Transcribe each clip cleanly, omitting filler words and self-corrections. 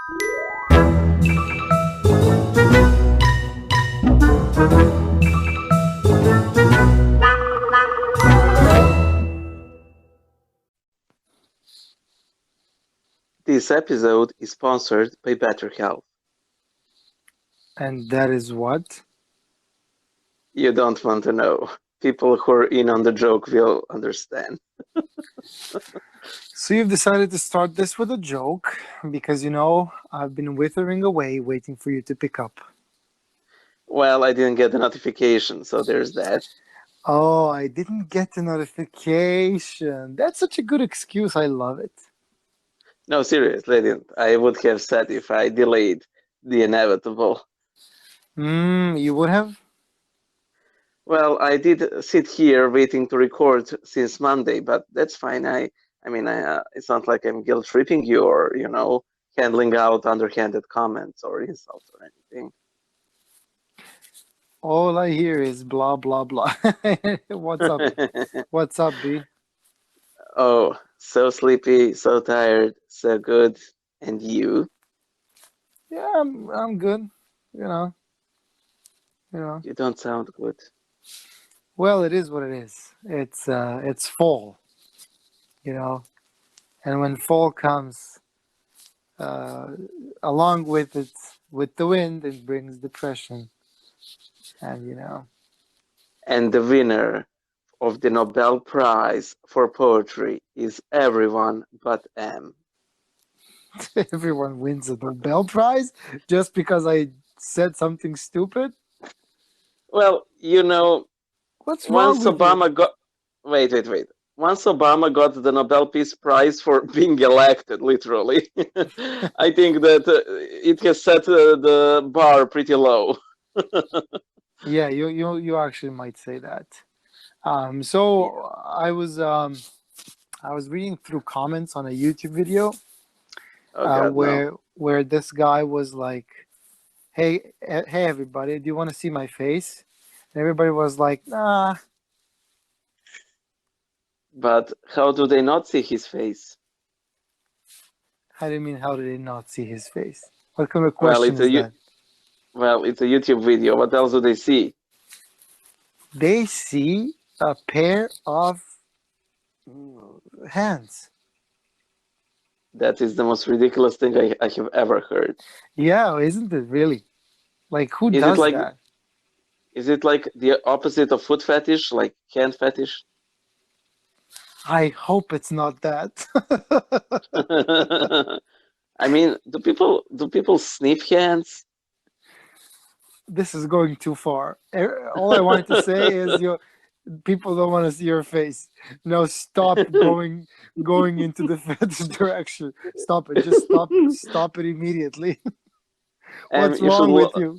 This episode is sponsored by Better Health. And that is what? You don't want to know. People who are in on the joke will understand. So you've decided to start this with a joke because, I've been withering away waiting for you to pick up. Well, I didn't get the notification, so there's that. Oh, I didn't get the notification. That's such a good excuse. I love it. No, seriously, I didn't. I would have said if I delayed the inevitable. You would have? Well, I did sit here waiting to record since Monday, but that's fine. It's not like I'm guilt tripping you or, handling out underhanded comments or insults or anything. All I hear is blah, blah, blah. What's up? What's up, B? Oh, so sleepy, so tired, so good. And you? Yeah, I'm good. You know. You don't sound good. Well, it is what it is. It's fall, and when fall comes, along with the wind, it brings depression, and And the winner of the Nobel Prize for Poetry is everyone but M. everyone wins a Nobel Prize just because I said something stupid. Well, What's wrong once with you? Obama got. Wait. Once Obama got the Nobel Peace Prize for being elected, literally, I think that it has set the bar pretty low. Yeah, you actually might say that. So I was reading through comments on a YouTube video Oh God, no. where this guy was like, hey everybody, do you want to see my face? And everybody was like, nah. But how do they not see his face? How do you mean, how did they not see his face? What kind of Well, question is that? it's a YouTube video. What else do they see? They see a pair of hands. That is the most ridiculous thing I have ever heard. Yeah, isn't it really? Like, who Is it does like that? is it like the opposite of foot fetish, like hand fetish? I hope it's not that. I mean, do people sniff hands? This is going too far. All I wanted to say is people don't want to see your face. No, stop going into the fetish direction. Stop it. Just stop it immediately. And What's wrong with you?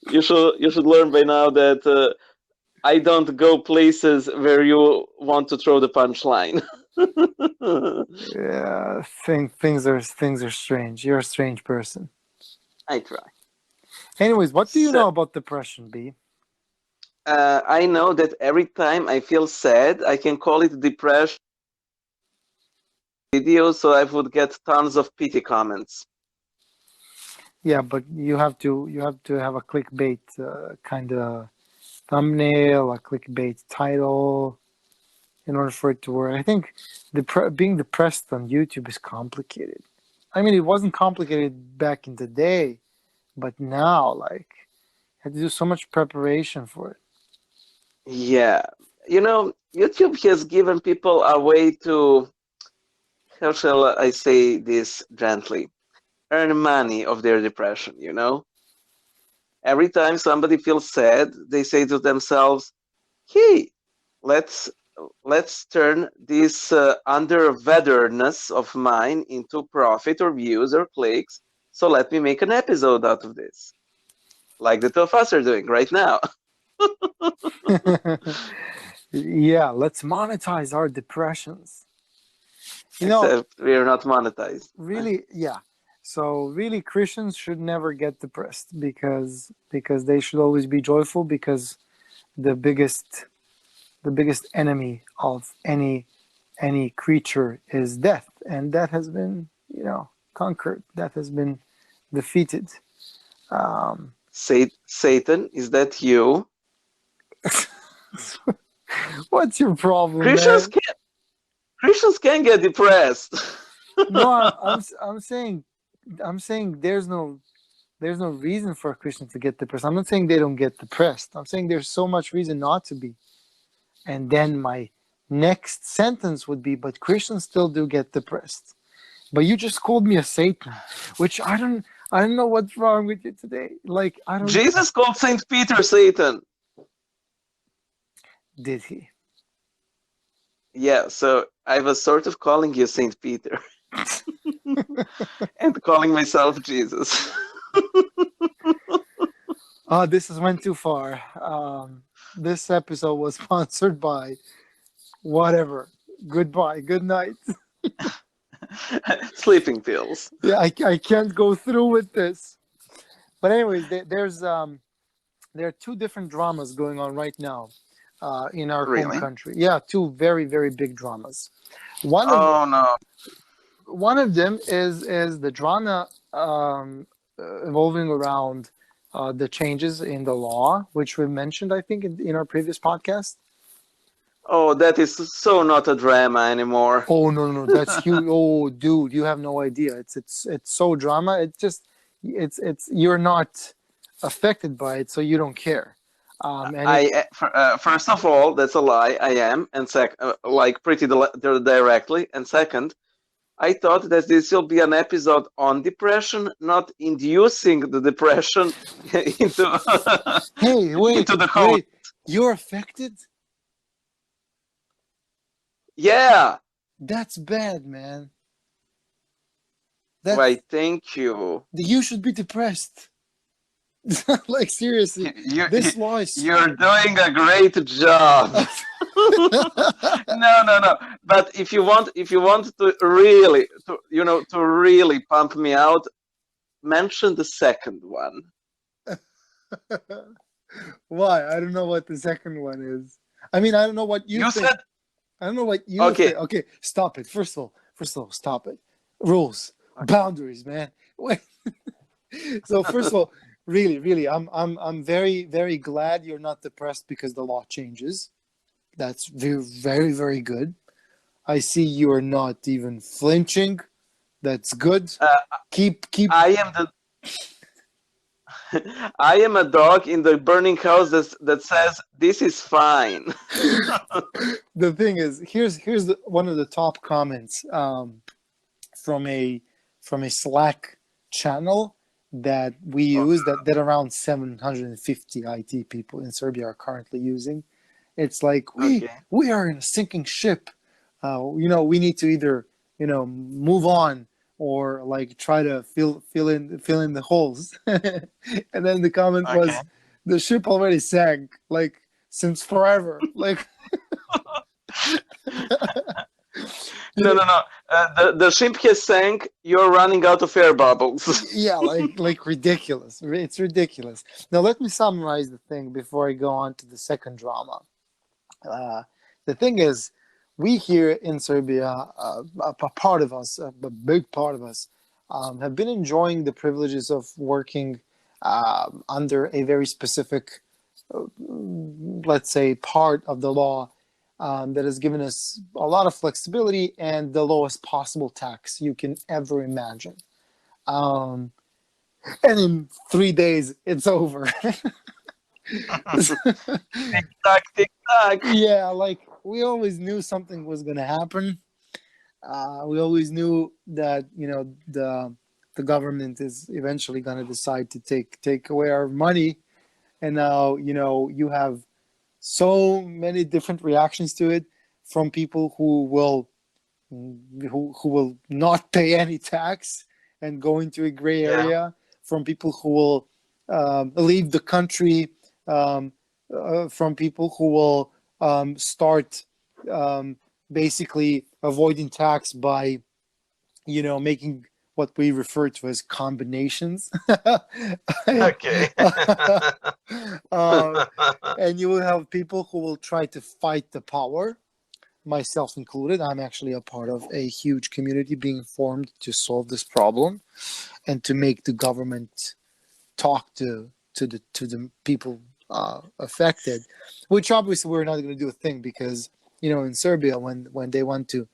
you should learn by now that I don't go places where you want to throw the punchline. Yeah, things are strange. You're a strange person. I try. Anyways, what do you So, know about depression, B? I know that every time I feel sad, I can call it depression video, so I would get tons of pity comments. Yeah, but you have to have a clickbait kind of thumbnail, a clickbait title, in order for it to work. I think being depressed on YouTube is complicated. I mean, it wasn't complicated back in the day, but now, like, you have to do so much preparation for it. Yeah, YouTube has given people a way to, how shall I say this gently, earn money of their depression. Every time somebody feels sad, they say to themselves, "Hey, let's let's turn this underweatheredness of mine into profit or views or clicks. So let me make an episode out of this, like the two of us are doing right now." Yeah, let's monetize our depressions. Except we're not monetized. Really, yeah. So really, Christians should never get depressed because they should always be joyful, because the biggest enemy of any creature is death, and that has been conquered. Death has been defeated. Um, Satan, is that you? what's your problem, Christians man? can Christians can get depressed. No, I'm saying there's no reason for a Christian to get depressed. I'm not saying they don't get depressed. I'm saying there's so much reason not to be. And then my next sentence would be, but Christians still do get depressed. But you just called me a Satan, which I don't know what's wrong with you today. Like I don't. Jesus called Saint Peter Satan. Did he? Yeah, so I was sort of calling you Saint Peter and calling myself Jesus. Oh, this has went too far. This episode was sponsored by whatever. Goodbye. Good night. Sleeping pills. Yeah, I can't go through with this. But anyways, there are two different dramas going on right now in our home Really? country. Yeah, two very, very big dramas. One of Oh no. one of them is the drama evolving around the changes in the law, which we mentioned, I think, in our previous podcast. Oh, that is so not a drama anymore. Oh no, that's huge. Oh, dude, you have no idea. It's so drama. It's you're not affected by it, so you don't care. First of all, that's a lie. I am, and like pretty directly. And second, I thought that this will be an episode on depression, not inducing the depression into Hey, into the host. wait, you're affected? Yeah. That's bad, man. Why, thank you. You should be depressed. Like seriously, this law is. You're doing a great job. No. But if you want to really, to really pump me out, mention the second one. Why? I don't know what the second one is. I mean, I don't know what you think. Said. I don't know what you think. Okay, stop it. First of all, stop it. Rules, boundaries, man. Wait. So first of all, really, I'm very, very glad you're not depressed because the law changes. That's very, very, very good. I see you are not even flinching. That's good. Keep. I am a dog in the burning house that says this is fine. The thing is, here's one of the top comments from a Slack channel that we use that around 750 IT people in Serbia are currently using. It's like we are in a sinking ship. We need to either move on or like try to fill in the holes. And then the comment was, the ship already sank, like since forever. Like no. The ship has sank. You're running out of air bubbles. Yeah, like ridiculous. It's ridiculous. Now let me summarize the thing before I go on to the second drama. The thing is, we here in Serbia, a part of us, a big part of us, have been enjoying the privileges of working under a very specific, let's say, part of the law that has given us a lot of flexibility and the lowest possible tax you can ever imagine. And in 3 days, it's over. Tick tock. Yeah, like we always knew something was going to happen. We always knew that the government is eventually going to decide to take away our money, and now you have so many different reactions to it from people who will not pay any tax and go into a gray area, from people who will leave the country, from people who will start basically avoiding tax by making what we refer to as combinations. Okay. And you will have people who will try to fight the power. myself included, I'm actually a part of a huge community being formed to solve this problem and to make the government talk to the people affected, which obviously we're not going to do a thing because in Serbia when they want to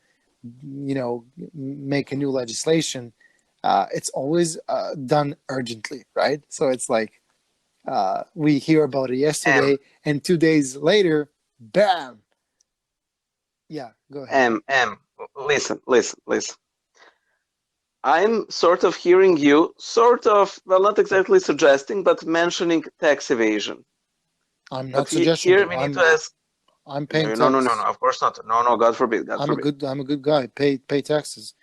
make a new legislation, it's always done urgently, right? So it's like we hear about it yesterday, and 2 days later, bam. Yeah, go ahead. Listen. I'm sort of hearing you, well, not exactly suggesting, but mentioning tax evasion. I'm not But suggesting here to. we need to ask. I'm paying No, tax. of course not. No, God forbid, God forbid. I'm a good guy. Pay taxes.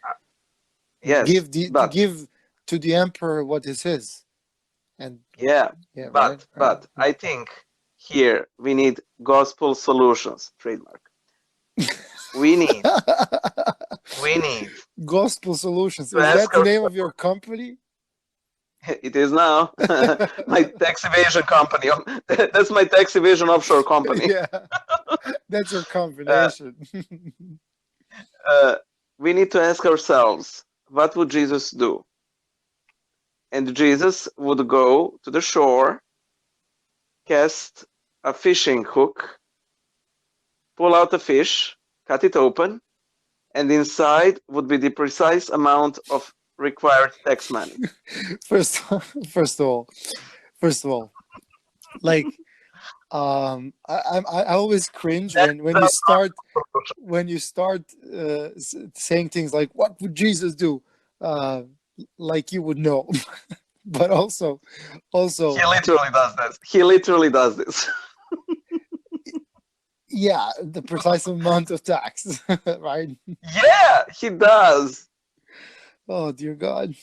Yes, but Give to the emperor what is his. And yeah, yeah, right. but I think here we need gospel solutions, trademark. We need Gospel Solutions. to Is that ask the name ourselves. of your company? It is now my tax evasion company. That's my tax evasion offshore company. Yeah, that's your Uh, combination. we need to ask ourselves, what would Jesus do? And Jesus would go to the shore, cast a fishing hook, pull out a fish, cut it open, and inside would be the precise amount of required tax money. first, first of all, first of all, like I always cringe That's when the you start saying things like "What would Jesus do?" Like you would know, but also He literally does this. He literally does this. yeah, the precise amount of tax, right? Yeah, he does. Oh dear God,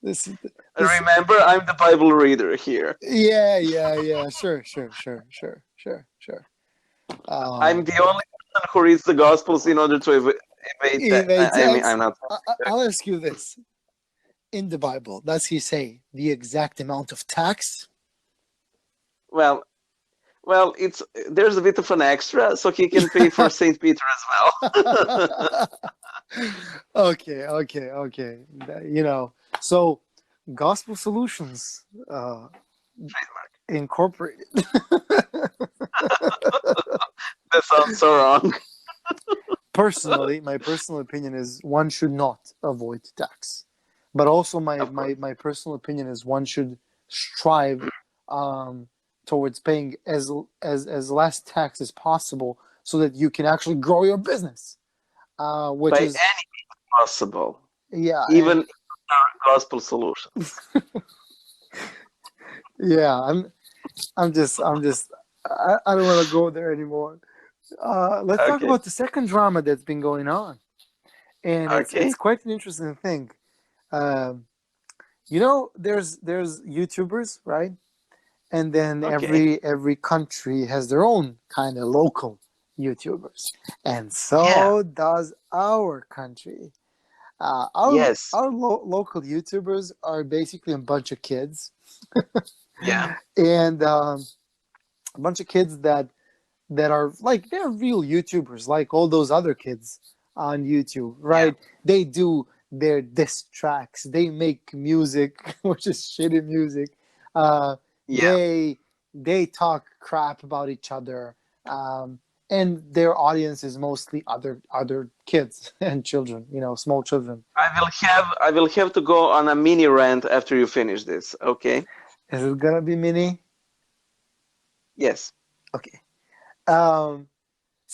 this Remember, I'm the Bible reader here. yeah, sure. I'm the only person who reads the Gospels in order to evade that. Evade I mean, tax. I'm not. I'll ask you this: in the Bible, does he say the exact amount of tax? Well, there's a bit of an extra, so he can pay for Saint Peter as well. Okay. So Gospel Solutions Incorporated. That sounds so wrong. Personally, my personal opinion is one should not avoid tax, but also my personal opinion is one should strive towards paying as less tax as possible so that you can actually grow your business, which By is any means possible, yeah, even Gospel Solutions. yeah. I'm just I don't want to go there anymore. Let's talk Okay. about the second drama that's been going on, and Okay. it's quite an interesting thing. There's YouTubers, right? And then Okay. every country has their own kind of local YouTubers, and Yeah. so does our country. Yes. Our local YouTubers are basically a bunch of kids, Yeah. and a bunch of kids that are like they're real YouTubers, like all those other kids on YouTube, right? Yeah. They do their diss tracks, they make music, which is shitty music. Uh, Yeah. they talk crap about each other, and their audience is mostly other kids and children, small children. I will have to go on a mini rant after you finish this. Okay. Is it gonna be mini? Yes. Okay.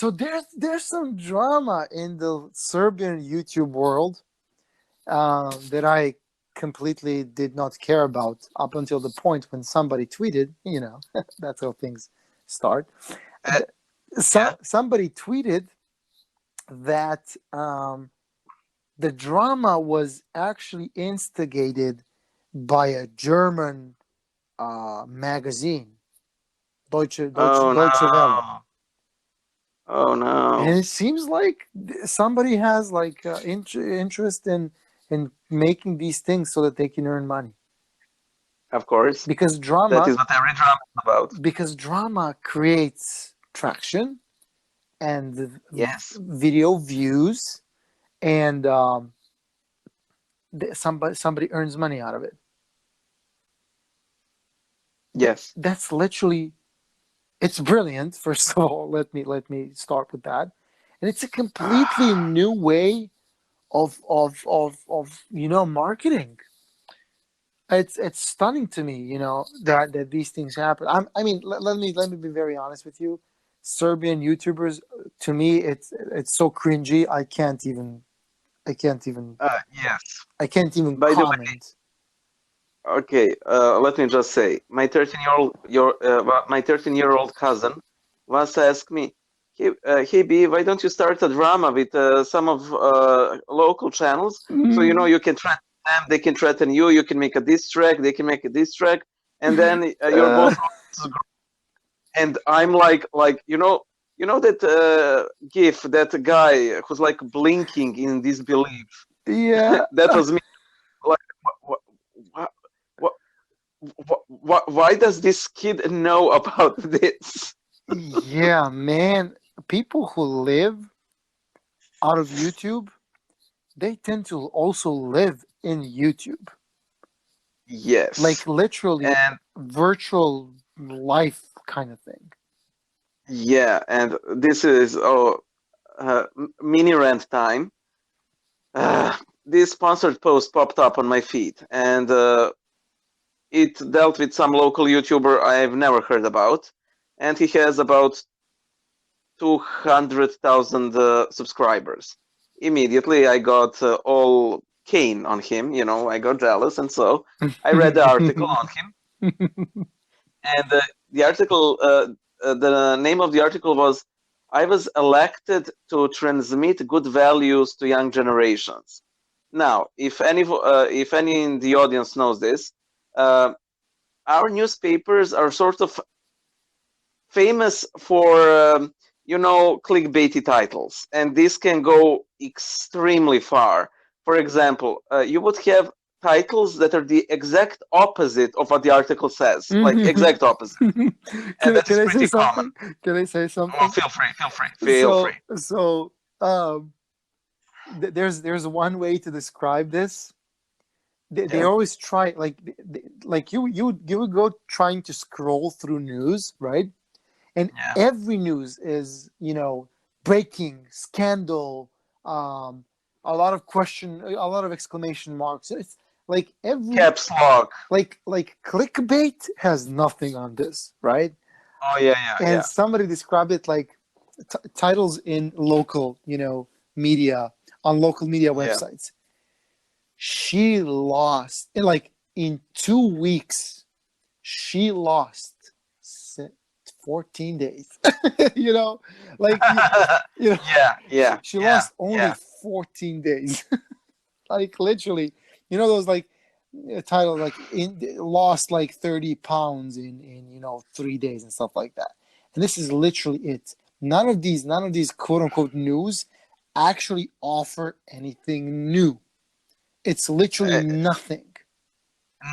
So there's some drama in the Serbian YouTube world that I completely did not care about up until the point when somebody tweeted. That's how things start. Yeah. Somebody tweeted that the drama was actually instigated by a German magazine, Oh Deutsche Welle. no. Oh And no. it seems like somebody has like interest in making these things so that they can earn money. Of course. Because That is what every drama is about. drama creates traction, and Yes. video views, and somebody earns money out of it. Yes. That's literally, it's brilliant. First of all, let me start with that, and it's a completely new way of marketing. It's stunning to me, that these things happen. I mean, let me be very honest with you. Serbian YouTubers, to me, it's so cringy. I can't even Yes. I can't even By the way, comment. okay, let me just say, my 13-year-old cousin once asked me, "Hey, B, why don't you start a drama with some of local channels? So you can threaten them, they can threaten you. You can make a diss track, they can make a diss track, and then you're both." And I'm like that GIF, that guy who's like blinking in disbelief. Yeah, That was me. Like, what, what, why does this kid know about this? yeah, man. People who live out of YouTube, they tend to also live in YouTube, like Yes, literally and virtual life kind of thing. yeah, and this is mini rant time. This sponsored post popped up on my feed, and it dealt with some local YouTuber I've never heard about, and he has about 200,000 subscribers. Immediately, I got all keen on him. I got jealous, and so I read the article on him. And the article, the name of the article was, "I was elected to transmit good values to young generations." Now, if any in the audience knows this, uh, our newspapers are sort of famous for clickbaity titles, and this can go extremely far. For example, you would have titles that are the exact opposite of what the article says, like can, exact opposite, and that is can I say pretty common. something? Can I say Oh, something? feel free, feel free, feel So free. so um, there's one way to describe this. They Yeah, always try, like you would go trying to scroll through news, right? And yeah. every news is, breaking, scandal, um, a lot of exclamation marks. It's like every Caps lock. like clickbait has nothing on this, right? Oh yeah, yeah, And yeah, somebody described it like titles in local, media, on local media yeah. websites. She lost in 2 weeks. She lost 14 days. you know, like you know, Yeah, yeah, she yeah, lost only yeah. 14 days. Like literally, those like titles like lost like 30 pounds in 3 days and stuff like that. And this is literally it. None of these quote unquote news actually offer anything new. It's literally Uh, nothing.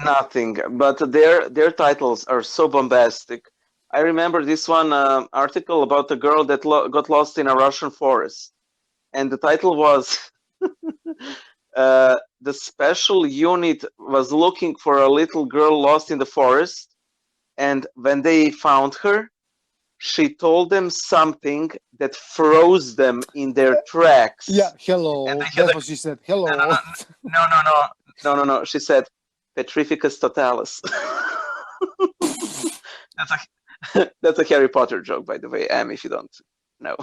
Nothing, but their titles are so bombastic. I remember this one article about a girl that got lost in a Russian forest, and the title was "The special unit was looking for a little girl lost in the forest, and when they found her, she told them something that froze them in their Yeah, tracks, and hello. they had That's a what she said. no, no, Hello. no, no, no, no, no, no. She said Petrificus totalis." That's a that's a Harry Potter joke, by the way, if you don't know.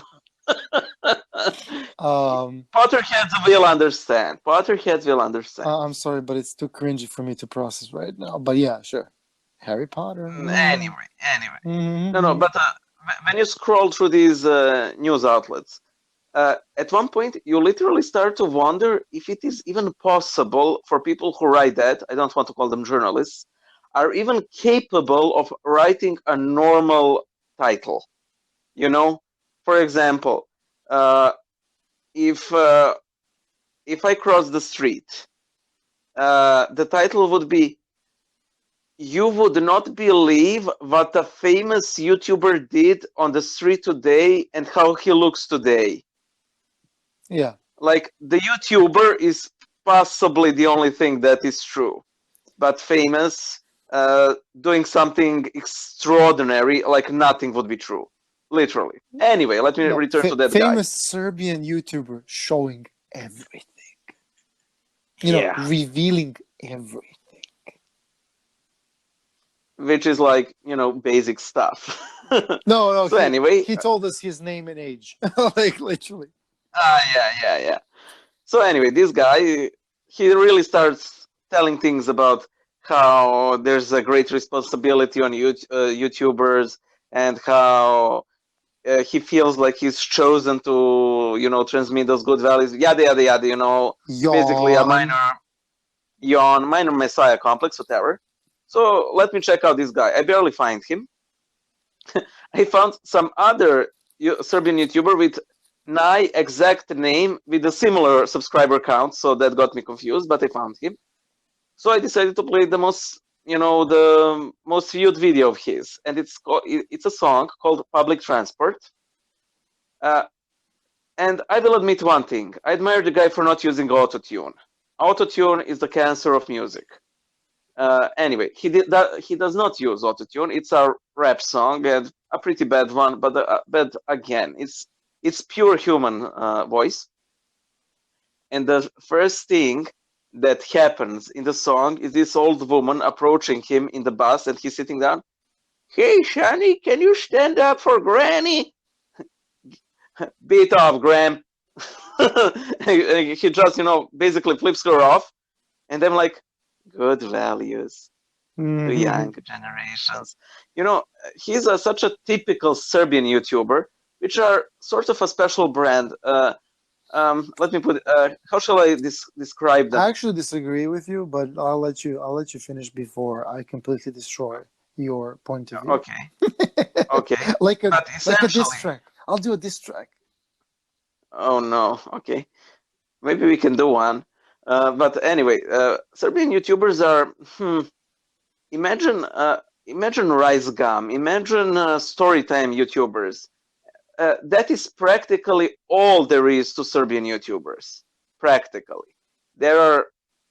um, Potterheads will understand. Potterheads will understand. I'm sorry, but it's too cringy for me to process right now. But yeah, sure. Harry Potter. Anyway. No, no, Mm-hmm. but when you scroll through these news outlets, at one point you literally start to wonder if it is even possible for people who write that, I don't want to call them journalists, are even capable of writing a normal title. You know, for example, uh, if uh, if I cross the street, the title would be you would not believe what a famous YouTuber did on the street today and how he looks today. Yeah. Like the YouTuber is possibly the only thing that is true, but famous, doing something extraordinary, like nothing would be true, literally. Anyway, let me No, return to that guy. famous Serbian YouTuber showing everything. Yeah, Revealing everything. which is like basic stuff. No, So anyway, he told us his name and age, like literally. yeah. So anyway, this guy, he really starts telling things about how there's a great responsibility on YouTubers and how he feels like he's chosen to, transmit those good values, yada yada yada. Basically a Yawn. minor messiah complex, whatever. So let me check out this guy. I barely find him. I found some other Serbian YouTuber with my exact name with a similar subscriber count, so that got me confused, but I found him. So I decided to play the most viewed video of his, and it's a song called Public Transport. Uh, and I will admit one thing: I admire the guy for not using autotune. Autotune is the cancer of music. Anyway, he does not use autotune. It's a rap song and a pretty bad one, but again, it's pure human voice. And the first thing that happens in the song is this old woman approaching him in the bus, and he's sitting down. Hey, Shani, can you stand up for Granny? Beat off, Graham. He just, basically flips her off, and I'm like, good values to young generations. He's such a typical Serbian YouTuber, which are sort of a special brand. Let me put. How shall I describe I them? actually disagree with you, but I'll let you finish before I completely destroy your point of view. Okay, okay, like a but like a diss essentially, track. I'll do a diss track. oh no, okay, maybe we can do one. But anyway, Serbian YouTubers are. Imagine, imagine Rice Gum. Imagine Storytime YouTubers. That is practically all there is to Serbian YouTubers. Practically, there are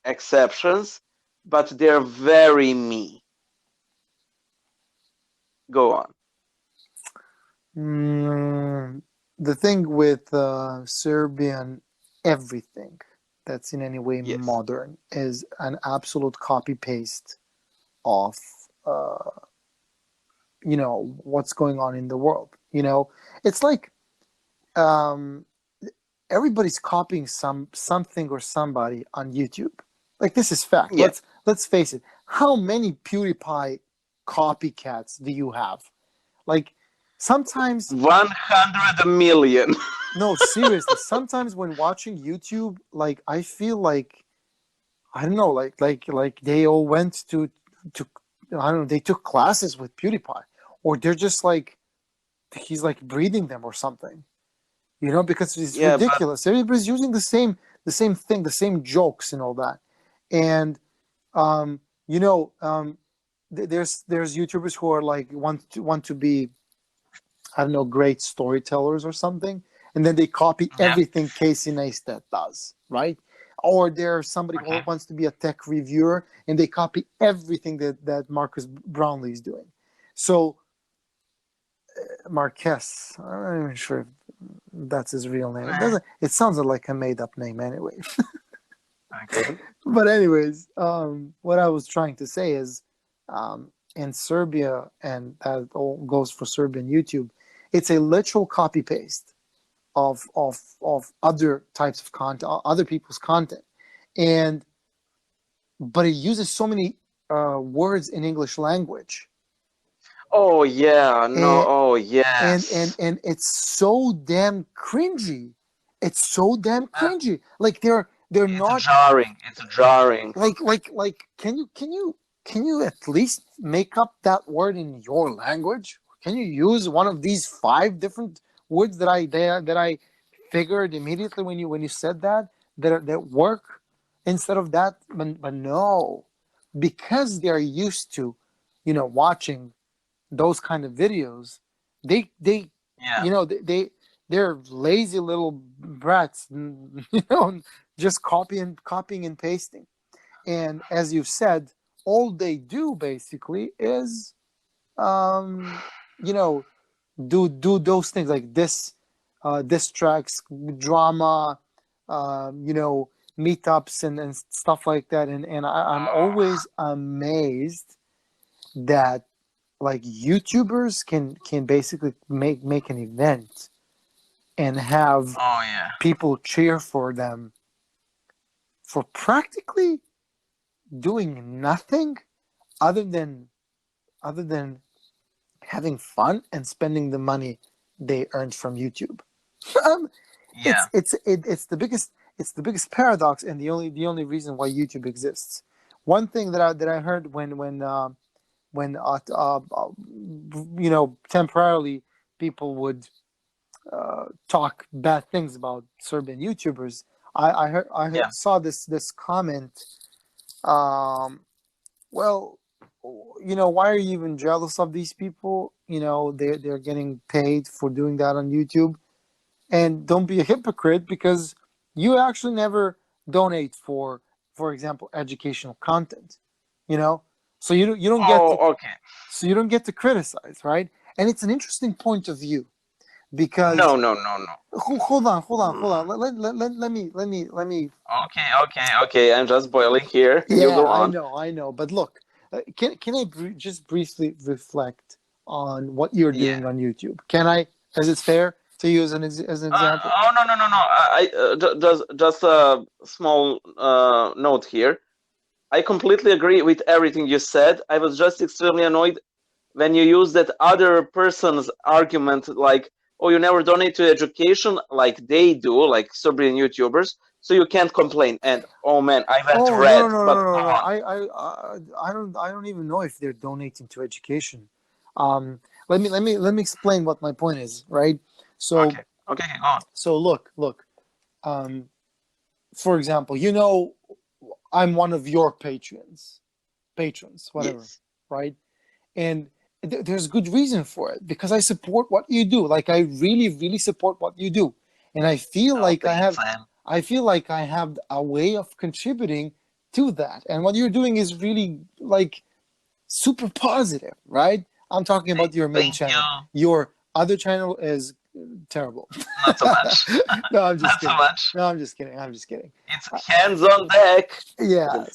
exceptions, but they're very me. Go on. The thing with Serbian everything that's in any way Yes. modern is an absolute copy paste of uh, what's going on in the world. It's like um, everybody's copying something or somebody on YouTube. Like this is fact. Yeah. Let's face it. How many PewDiePie copycats do you have? Like sometimes 100 million. no, seriously, sometimes when watching YouTube, like I feel like I don't know, like they all went to I don't know, they took classes with PewDiePie, or they're just like he's like breeding them or something, because it's Yeah, but ridiculous. Everybody's using the same thing, the same jokes and all that, and um, you know, um, there's YouTubers who are like want to be I don't know, great storytellers or something, and then they copy yeah. everything Casey Neistat does, right? Or there's somebody who Okay. wants to be a tech reviewer, and they copy everything that Marcus Brownlee is doing. So Marquez, I'm not even sure if that's his real name. It doesn't. It sounds like a made-up name anyway. Okay. But anyways, what I was trying to say is, in Serbia, and that all goes for Serbian YouTube, it's a literal copy paste of other types of content, other people's content, and but it uses so many words in English language, Oh yeah. No. and Oh and and yes. and it's so damn cringy. It's so damn cringy. Like they're It's not jarring. It's jarring. like can you at least make up that word in your language? Can you use one of these five different words that I figured immediately when you said that work instead of that? But no, because they are used to, watching those kind of videos, they Yeah. they're lazy little brats, just copying and pasting. And as you said, all they do basically is, um, you know, do those things like this, diss tracks, drama, meetups and stuff like that. And I'm always amazed that like YouTubers can basically make an event and have Oh yeah. people cheer for them for practically doing nothing other than other than having fun and spending the money they earned from YouTube. um, Yeah. it's the biggest paradox, and the only reason why YouTube exists. One thing that I heard when temporarily people would talk bad things about Serbian YouTubers. I Yeah. saw this comment. Um, well, why are you even jealous of these people? They're getting paid for doing that on YouTube, and don't be a hypocrite because you actually never donate for example, educational content. You know, so you don't get to Oh, okay. so you don't get to criticize, right? And it's an interesting point of view No, because no, no, no. hold on. Let me. Okay. I'm just boiling here. You Yeah, go on. I know. But look, can I just briefly reflect on what you're Yeah. doing on YouTube? Can I? Is it fair to use as an example? Oh, no, no, no, no. Just a small note here. I completely agree with everything you said. I was just extremely annoyed when you use that other person's argument, like, oh, you never donate to education, like they do, like Serbian YouTubers, so you can't complain. And oh man, I went Oh, no, no, red. no, But no, go no, no. on. I don't even know if they're donating to education. Um, let me explain what my point is. Right. So Okay, okay, go on. so look. Um, for example, I'm one of your patrons, whatever, Yes. right? And there's good reason for it because I support what you do. Like I really, really support what you do, and I feel Oh, like thanks, Sam. I feel like I have a way of contributing to that. And what you're doing is really like super positive, right? I'm talking about your main Thank you. channel. Your other channel is terrible. Not so much. No, I'm just Not so kidding. much. No, I'm just kidding. I'm just kidding. It's hands on deck. Yeah.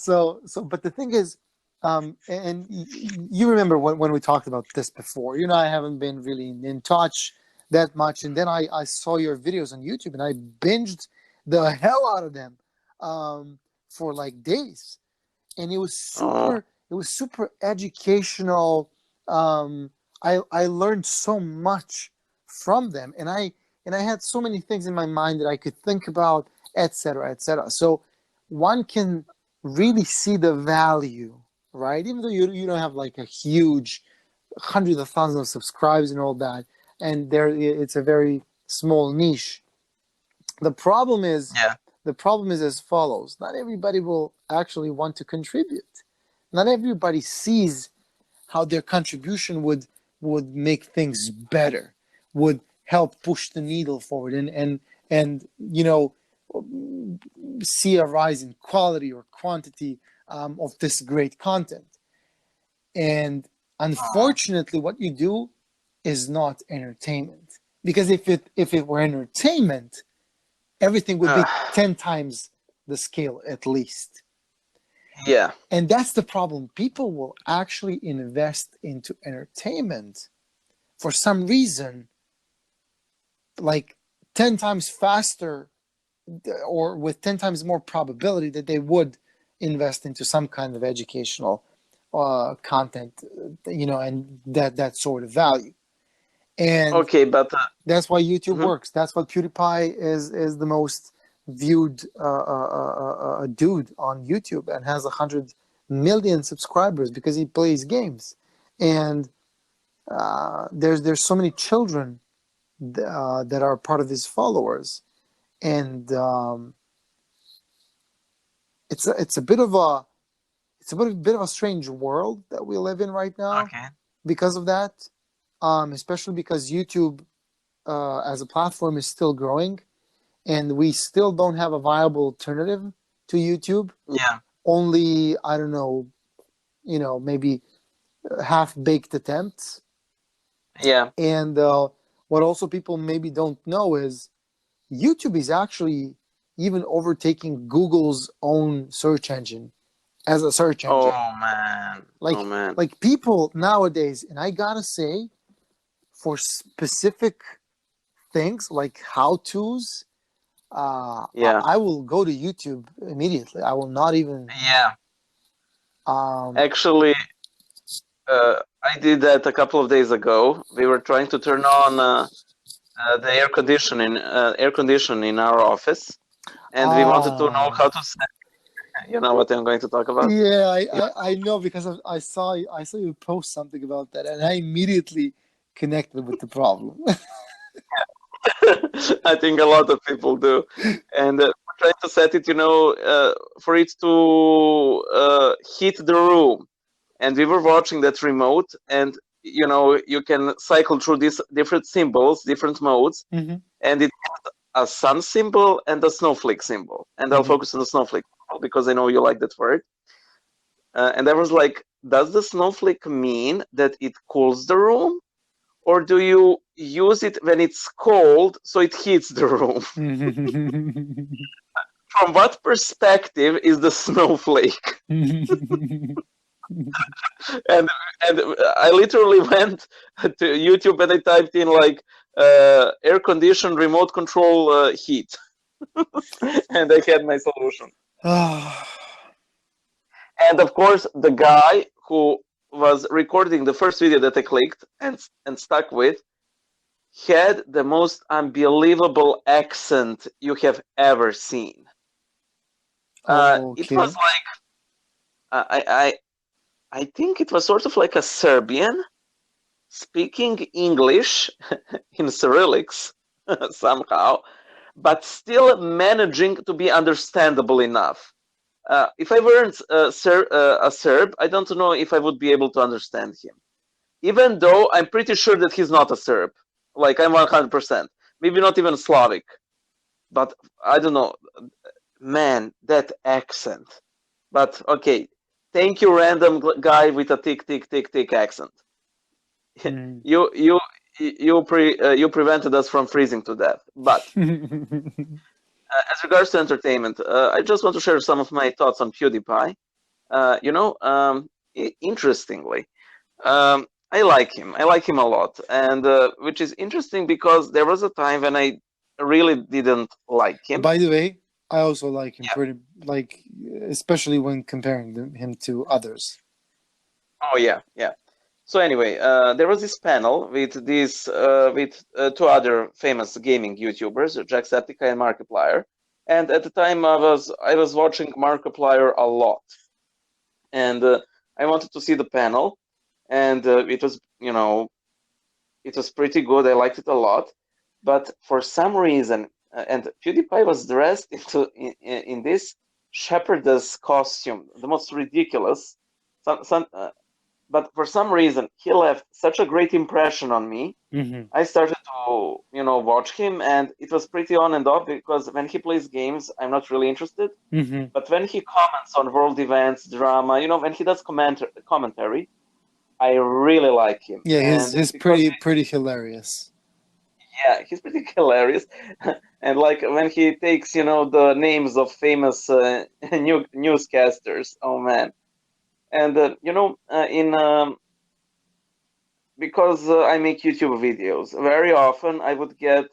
But the thing is, and you remember when we talked about this before. I haven't been really in touch that much, and then I saw your videos on YouTube, and I binged the hell out of them, for like days, and Oh, it was super educational. I learned so much from them, and I had so many things in my mind that I could think about, etc., etc. So one can really see the value, right? Even though you don't have like a huge hundreds of thousands of subscribers and all that, and it's a very small niche. The problem is yeah. the problem is as follows: not everybody will actually want to contribute. Not everybody sees how their contribution would make things better, would help push the needle forward, and see a rise in quality or quantity, of this great content. And Oh. unfortunately, what you do is not entertainment. Because if it were entertainment, everything would be 10 times the scale at least. Yeah. And that's the problem. People will actually invest into entertainment for some reason, like 10 times faster, or with 10 times more probability that they would invest into some kind of educational content, and that sort of value. And Okay, but that's why YouTube mhm. works. That's what PewDiePie is the most viewed dude on YouTube, and has 100 million subscribers because he plays games. And there's so many children that are part of his followers, and it's a bit of a it's a bit of a strange world that we live in right now Okay. because of that. Especially because YouTube as a platform is still growing, and we still don't have a viable alternative to YouTube. Yeah. Only, I don't know, maybe half-baked attempts. Yeah. And what also people maybe don't know is YouTube is actually even overtaking Google's own search engine as a search engine. Oh man. Oh Like man. like people nowadays, and I gotta say, for specific things like how-tos, Yeah. I will go to YouTube immediately. I will not even. Yeah. Um, Actually, I did that a couple of days ago. We were trying to turn on the air conditioning in our office, and we wanted to know ah, how to set. You know what I'm going to talk about? yeah, Yeah. I know because I saw you post something about that, and I immediately connected with the problem. I think a lot of people do, and we're trying to set it, for it to hit the room. And we were watching that remote, and you can cycle through these different symbols, different modes, Hmm. and it a sun symbol and a snowflake symbol. And I'll Hmm. focus on the snowflake symbol because I know you like that word. And I was like, does the snowflake mean that it cools the room? Or do you use it when it's cold so it heats the room? From what perspective is the snowflake? and and I literally went to YouTube and I typed in like air condition remote control heat, and I had my solution. Ah, And of course, the guy who was recording the first video that I clicked and stuck with had the most unbelievable accent you have ever seen. It was okay. like I think it was sort of like a Serbian speaking English in Cyrillics somehow, but still managing to be understandable enough. If I weren't a Serb, I don't know if I would be able to understand him. Even though I'm pretty sure that he's not a Serb. Like, I'm 100%. Maybe not even Slavic. But I don't know. Man, that accent. But okay. Thank you, random guy with a tick, tick, tick, tick accent. Mm. you you you prevented us from freezing to death. But as regards to entertainment, I just want to share some of my thoughts on PewDiePie. Interestingly, I like him. I like him a lot, and which is interesting because there was a time when I really didn't like him. By the way, I also like him Yeah. pretty, like, especially when comparing him to others. Oh yeah, yeah. So anyway, there was this panel with two other famous gaming YouTubers, Jacksepticeye and Markiplier. And at the time, I was watching Markiplier a lot, and I wanted to see the panel, and it was pretty good. I liked it a lot, but for some reason, and PewDiePie was dressed in this shepherdess costume, the most ridiculous. But for some reason, he left such a great impression on me. Hmm. I started to, watch him, and it was pretty on and off because when he plays games, I'm not really interested. Hmm. But when he comments on world events, drama, when he does commentary, I really like him. Yeah, And he's because pretty hilarious. yeah, he's pretty hilarious. And like when he takes, the names of famous newscasters, oh man. And in because I make YouTube videos, very often I would get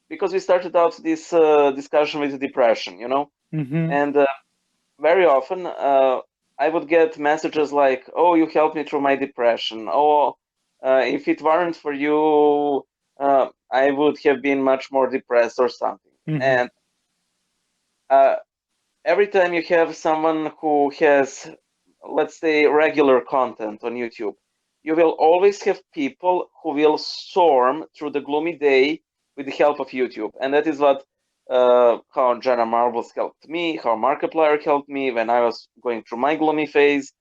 because we started out this discussion with depression, Hmm. and very often I would get messages like, "Oh, you helped me through my depression. Oh, if it weren't for you, I would have been much more depressed or something." Hmm. And uh, every time you have someone who has, let's say, regular content on YouTube, you will always have people who will storm through the gloomy day with the help of YouTube, and that is what how Jenna Marbles helped me, how Markiplier helped me when I was going through my gloomy phase.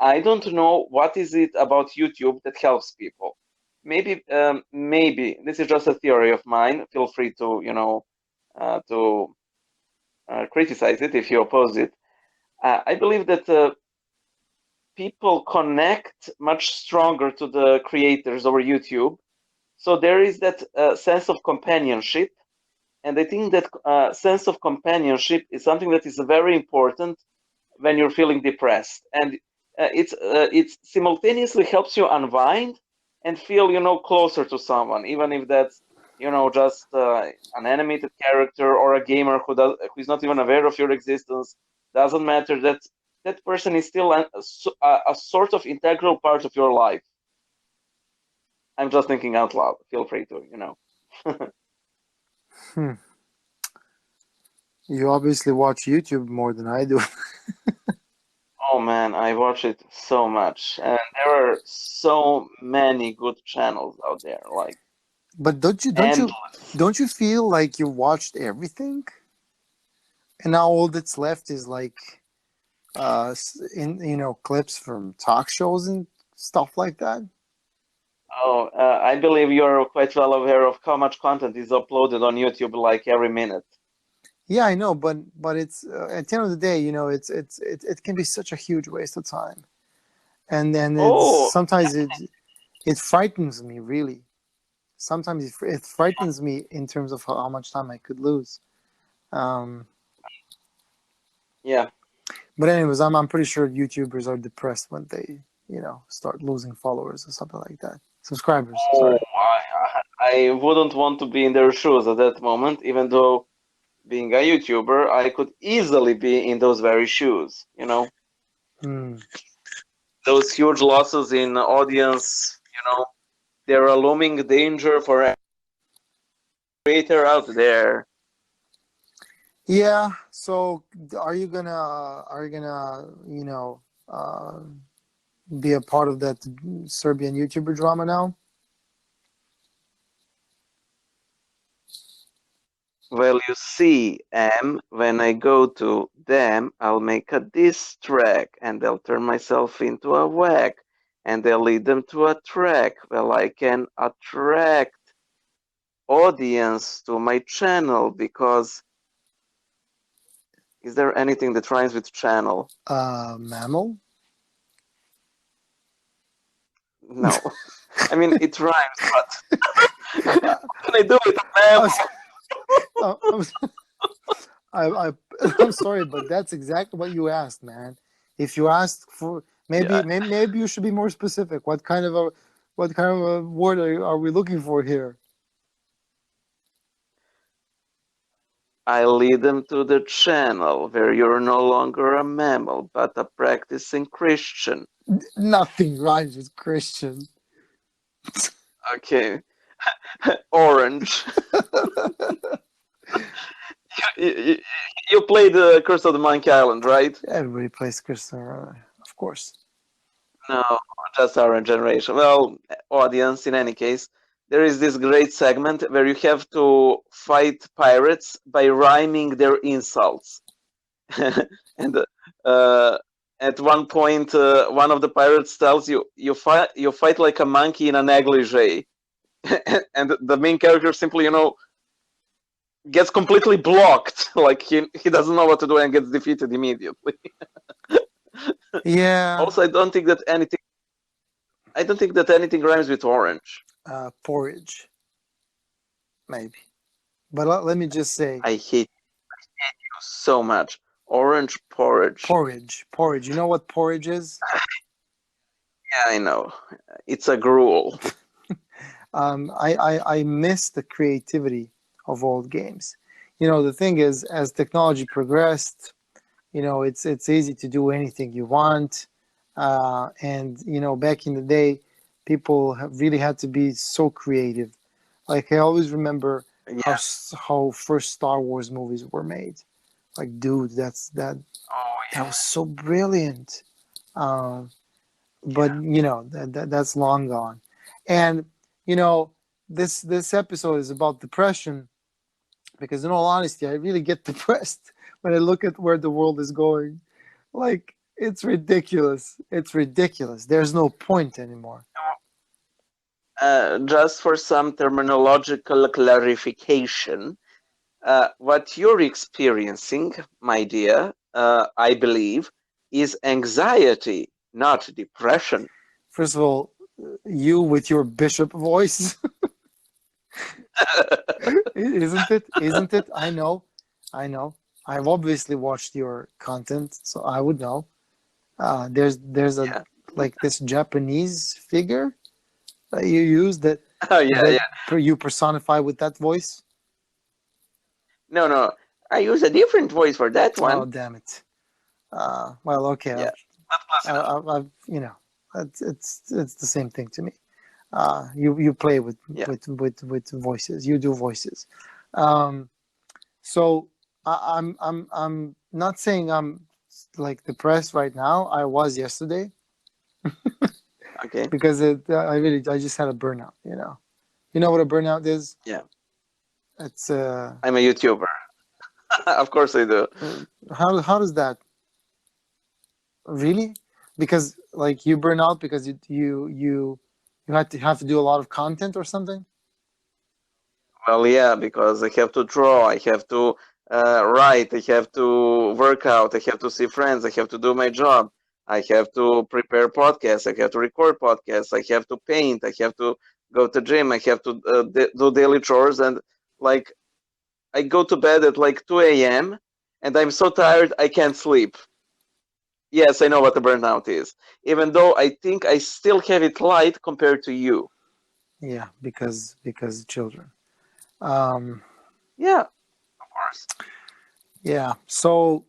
I don't know what is it about YouTube that helps people. Maybe this is just a theory of mine. Feel free to to criticize it if you oppose it. I believe that people connect much stronger to the creators over YouTube. So there is that sense of companionship. And I think that sense of companionship is something that is very important when you're feeling depressed. And it simultaneously helps you unwind and feel, closer to someone, even if that's, just an animated character or a gamer who is not even aware of your existence. Doesn't matter. That person is still a sort of integral part of your life. I'm just thinking out loud. Feel free to. Hmm. You obviously watch YouTube more than I do. Oh man, I watch it so much, and there are so many good channels out there, like But endless. don't you feel like you watched everything, and now all that's left is like in clips from talk shows and stuff like that? Oh, I believe you're quite well aware of how much content is uploaded on YouTube, like every minute. Yeah, I know, but it's at the end of the day, it can be such a huge waste of time, and then it's Oh, sometimes it frightens me really. Sometimes it frightens me in terms of how much time I could lose. Um, yeah. but anyways, I'm pretty sure YouTubers are depressed when they start losing followers or something like that. Subscribers, Oh, sorry. I wouldn't want to be in their shoes at that moment, even though being a YouTuber, I could easily be in those very shoes. Hmm. Those huge losses in audience. They're a looming danger for a creator out there. Yeah. So, are you gonna be a part of that Serbian YouTuber drama now? Well, you see, when I go to them, I'll make a diss track and I'll turn myself into a whack and they'll lead them to a track. Well, I can attract audience to my channel because is there anything that rhymes with channel? Mammal. No. I mean, it rhymes, but Uh, what can I do with a I mammal? was, I was, I, I'm sorry, but that's exactly what you asked, man. If you asked for Yeah, maybe you should be more specific. What kind of a word are we looking for here? I lead them to the channel where you're no longer a mammal, but a practicing Christian. Nothing rhymes with Christian. Okay, Orange. You, you played Curse of the Monkey Island, right? Everybody plays Christian, of course. No, just our generation. Well, audience, in any case, there is this great segment where you have to fight pirates by rhyming their insults. And uh, at one point, one of the pirates tells you, you fight like a monkey in a negligee." And the main character simply, gets completely blocked. Like he doesn't know what to do and gets defeated immediately. Yeah, Also, I don't think that anything rhymes with orange. porridge, maybe. But let me just say, I hate you so much. Orange porridge. porridge. You know what porridge is? Yeah, I know. It's a gruel. I miss the creativity of old games. The thing is, as technology progressed, it's easy to do anything you want, and back in the day, people really had to be so creative. Like I always remember how Yeah. how first Star Wars movies were made. Like, dude, Oh, that was so brilliant. Um, but that's long gone, and you know this episode is about depression, Because in all honesty, I really get depressed when I look at where the world is going. Like, it's ridiculous. It's ridiculous. There's no point anymore. Just for some terminological clarification, what you're experiencing, my dear, I believe, is anxiety, not depression. First of all, you with your bishop voice, isn't it? Isn't it? I know. I know. I've obviously watched your content, so I would know. There's a Yeah. like this Japanese figure that you use Oh, yeah, that yeah. you personify with that voice. No, no. I use a different voice for that Oh, one. damn it. Well, okay. Yeah, not close enough. I've it's the same thing to me. You play with Yeah. with voices. You do voices. Um, so I'm not saying I'm like depressed right now. I was yesterday Okay. because I just had a burnout. You know what a burnout is? Yeah. It's I'm a YouTuber. Of course I do. how does that really? Because like you burn out because you have to do a lot of content or something. Well, yeah, because I have to draw, I have to write, I have to work out, I have to see friends, I have to do my job, I have to prepare podcasts, I have to record podcasts, I have to paint, I have to go to gym, I have to do daily chores, and like I go to bed at like 2 a.m. and I'm so tired I can't sleep. Yes, I know what a burnout is, even though I think I still have it light compared to you. Yeah, because children. Um, Yeah, of course. yeah. So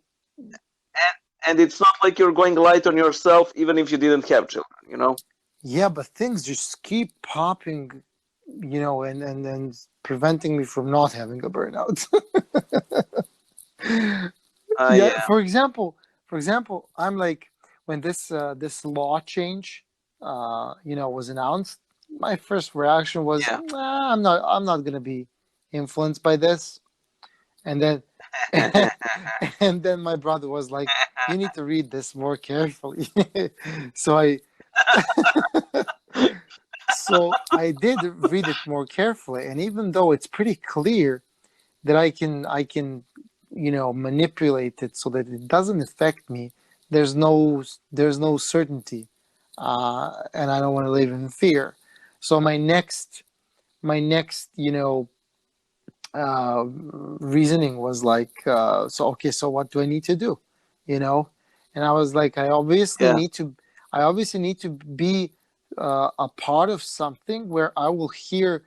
And it's not like you're going light on yourself even if you didn't have children, you know? yeah, but things just keep popping, and preventing me from not having a burnout. Yeah. Yeah, For example, I'm like when this law change, was announced. My first reaction was, yeah. nah, I'm not gonna be influenced by this. And then and then my brother was like, you need to read this more carefully. so I so I did read it more carefully, and even though it's pretty clear that I can manipulate it so that it doesn't affect me, there's no certainty, and I don't want to live in fear. So my next reasoning was like, so okay, so what do I need to do, you know? And I was like, Yeah, I obviously need to be a part of something where I will hear,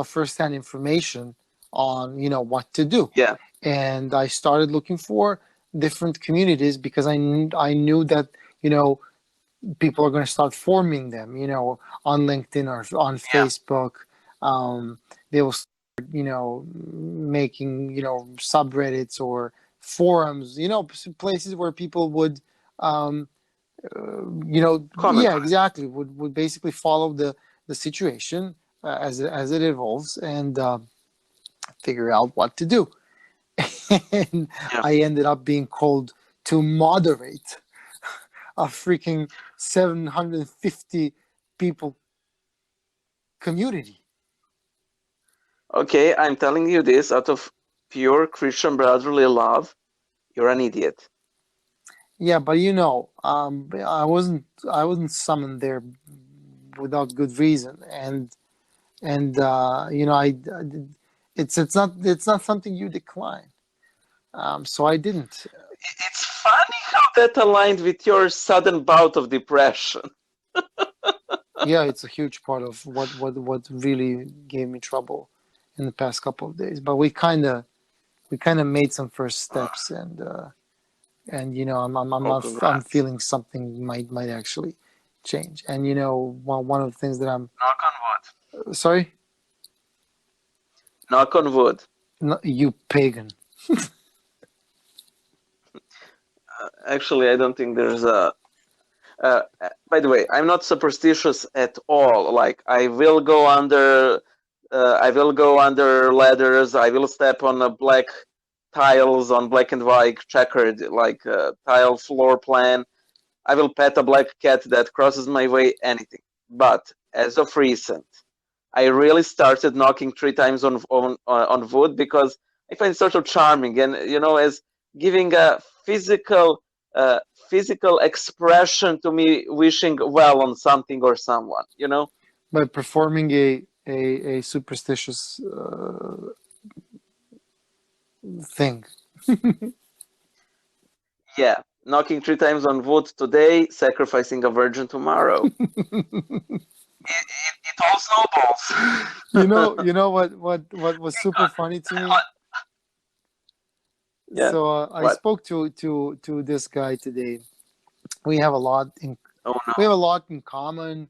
firsthand information on, what to do. yeah, And I started looking for different communities because I knew that, people are going to start forming them, on LinkedIn or on yeah. Facebook. They will making subreddits or forums, places where people would Comment yeah, on exactly, would basically follow the situation as it evolves and figure out what to do. And it. Yeah. I ended up being called to moderate a freaking 750 people community. Okay, I'm telling you this out of pure Christian brotherly love. You're an idiot. Yeah, but I wasn't summoned there without good reason, and it's not something you decline. So I didn't. It's funny how that aligned with your sudden bout of depression. Yeah, it's a huge part of what really gave me trouble in the past couple of days. But we kind of made some first steps, and Oh, I'm congrats. feeling something might actually change. And one of the things that I'm Knock on wood. sorry, Knock on wood. no, you pagan. Actually, I don't think there's a. By the way, I'm not superstitious at all. Like, I will go under I will go under ladders. I will step on black tiles on black and white checkered like tile floor plan. I will pet a black cat that crosses my way. Anything. But as of recent, I really started knocking 3 times on wood because I find it sort of charming, and as giving a uh, physical expression to me wishing well on something or someone. By performing a superstitious thing. Yeah, knocking 3 times on wood today, sacrificing a virgin tomorrow. It all snowballs. What was super funny to me? Yeah. So I What? spoke to this guy today. We have a lot in Oh no. we have a lot in common.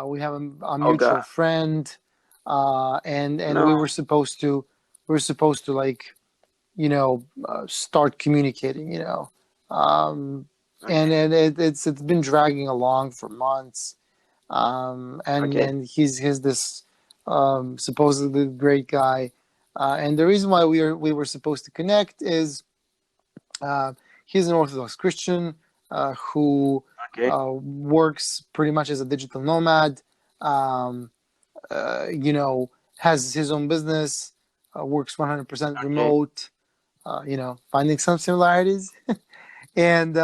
We have a Oh mutual god. friend, and No. we were supposed to like start communicating. Okay. And it's been dragging along for months. Okay. And he's this supposedly great guy. And the reason why we were supposed to connect is he's an Orthodox Christian who Okay. works pretty much as a digital nomad. Um, has his own business, works 100% Okay. remote. Finding some similarities, and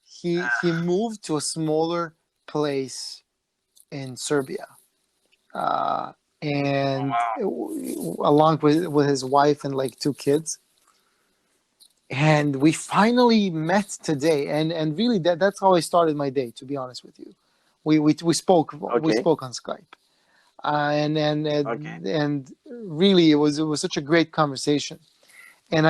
he moved to a smaller place in Serbia, and along with his wife and like 2 kids. And we finally met today, and really that's how I started my day. To be honest with you, we spoke Okay. on Skype, and Okay. and really it was such a great conversation. And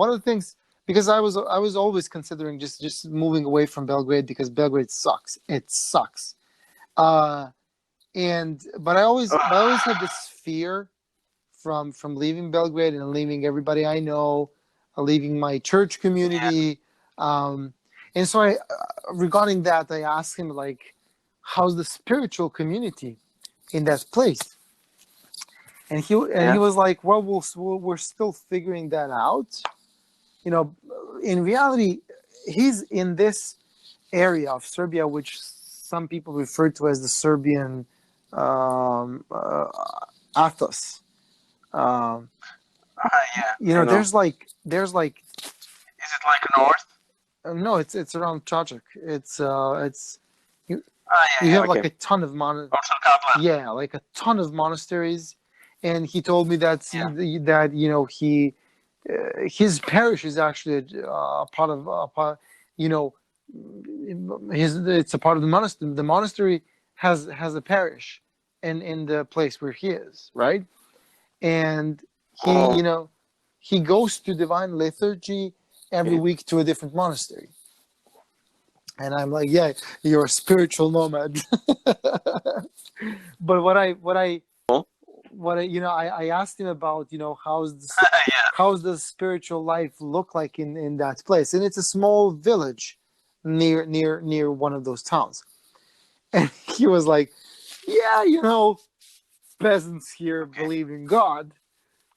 one of the things, because I was always considering just moving away from Belgrade because Belgrade sucks. It sucks. Uh, but I always had this fear from leaving Belgrade and leaving everybody I know, leaving my church community. And so regarding that, I asked him like, how's the spiritual community in that place? And he Yeah. was like, well, we're still figuring that out. In reality, he's in this area of Serbia, which some people refer to as the Serbian Athos. Um, Yeah. I know. there's like Is it like north? no, it's around Čačak. It's you, you Yeah. have like Okay. a ton of Also Kaplan. yeah, like a ton of monasteries, and he told me that Yeah. he his parish is actually part of you know it's a part of the monastery. The monastery has a parish in the place where he is, right? And he Oh. he goes to divine liturgy every Okay. week to a different monastery. And I'm like, yeah, you're a spiritual nomad. But Oh. I asked him about Yeah. how's the spiritual life look like in that place, and it's a small village near one of those towns. And he was like, yeah, peasants here Okay. believe in God,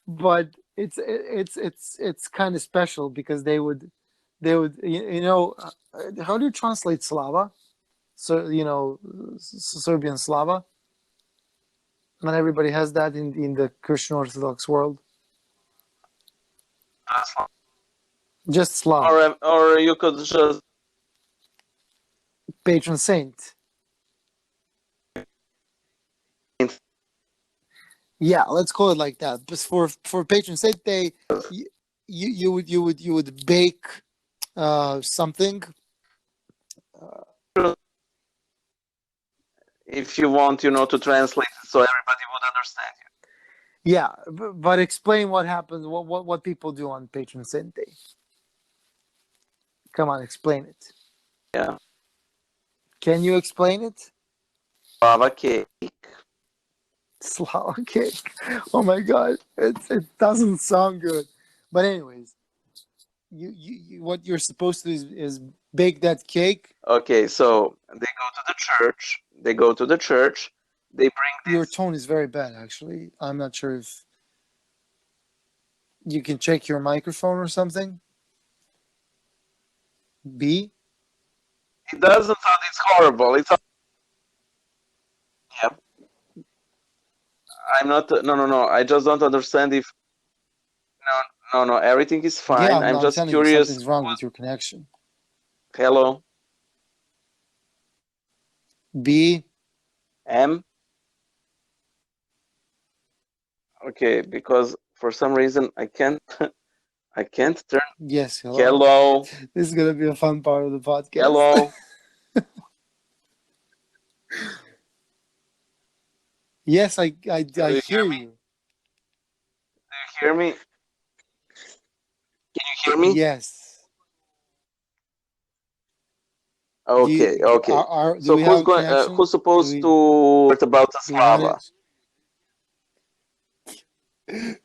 but it's kind of special because they would how do you translate Slava? So Serbian Slava. Not everybody has that in the Christian Orthodox world. That's fine. Just Slav, Or you could just patron saint. Yeah, let's call it like that. But for patron saint day, you would bake something. if you want, to translate it so everybody would understand you. Yeah, but explain what happens. What people do on patron saint day. Come on, explain it. Yeah. Can you explain it? Lava cake. Slava cake. Oh my god, it doesn't sound good. But anyways, what you're supposed to do is bake that cake. Okay, so they go to the church. They go to the church. They bring Your this. tone is very bad, actually. I'm not sure if you can check your microphone or something. B? It doesn't sound. It's horrible. It's yeah. I'm not. No, no, no. I just don't understand if. No, no, no. Everything is Yeah, fine. I'm I'm just telling you, curious. something's wrong with your connection. Hello, B? M. Okay, because for some reason I can't. I can't turn. Yes, hello. Hello, This is gonna be a fun part of the podcast. hello. Yes, I Do you hear you. hear me? Can you hear me? Yes. Okay, okay. Do So we have who's a going? connection? Who's supposed to talk about the Do we Slava? manage?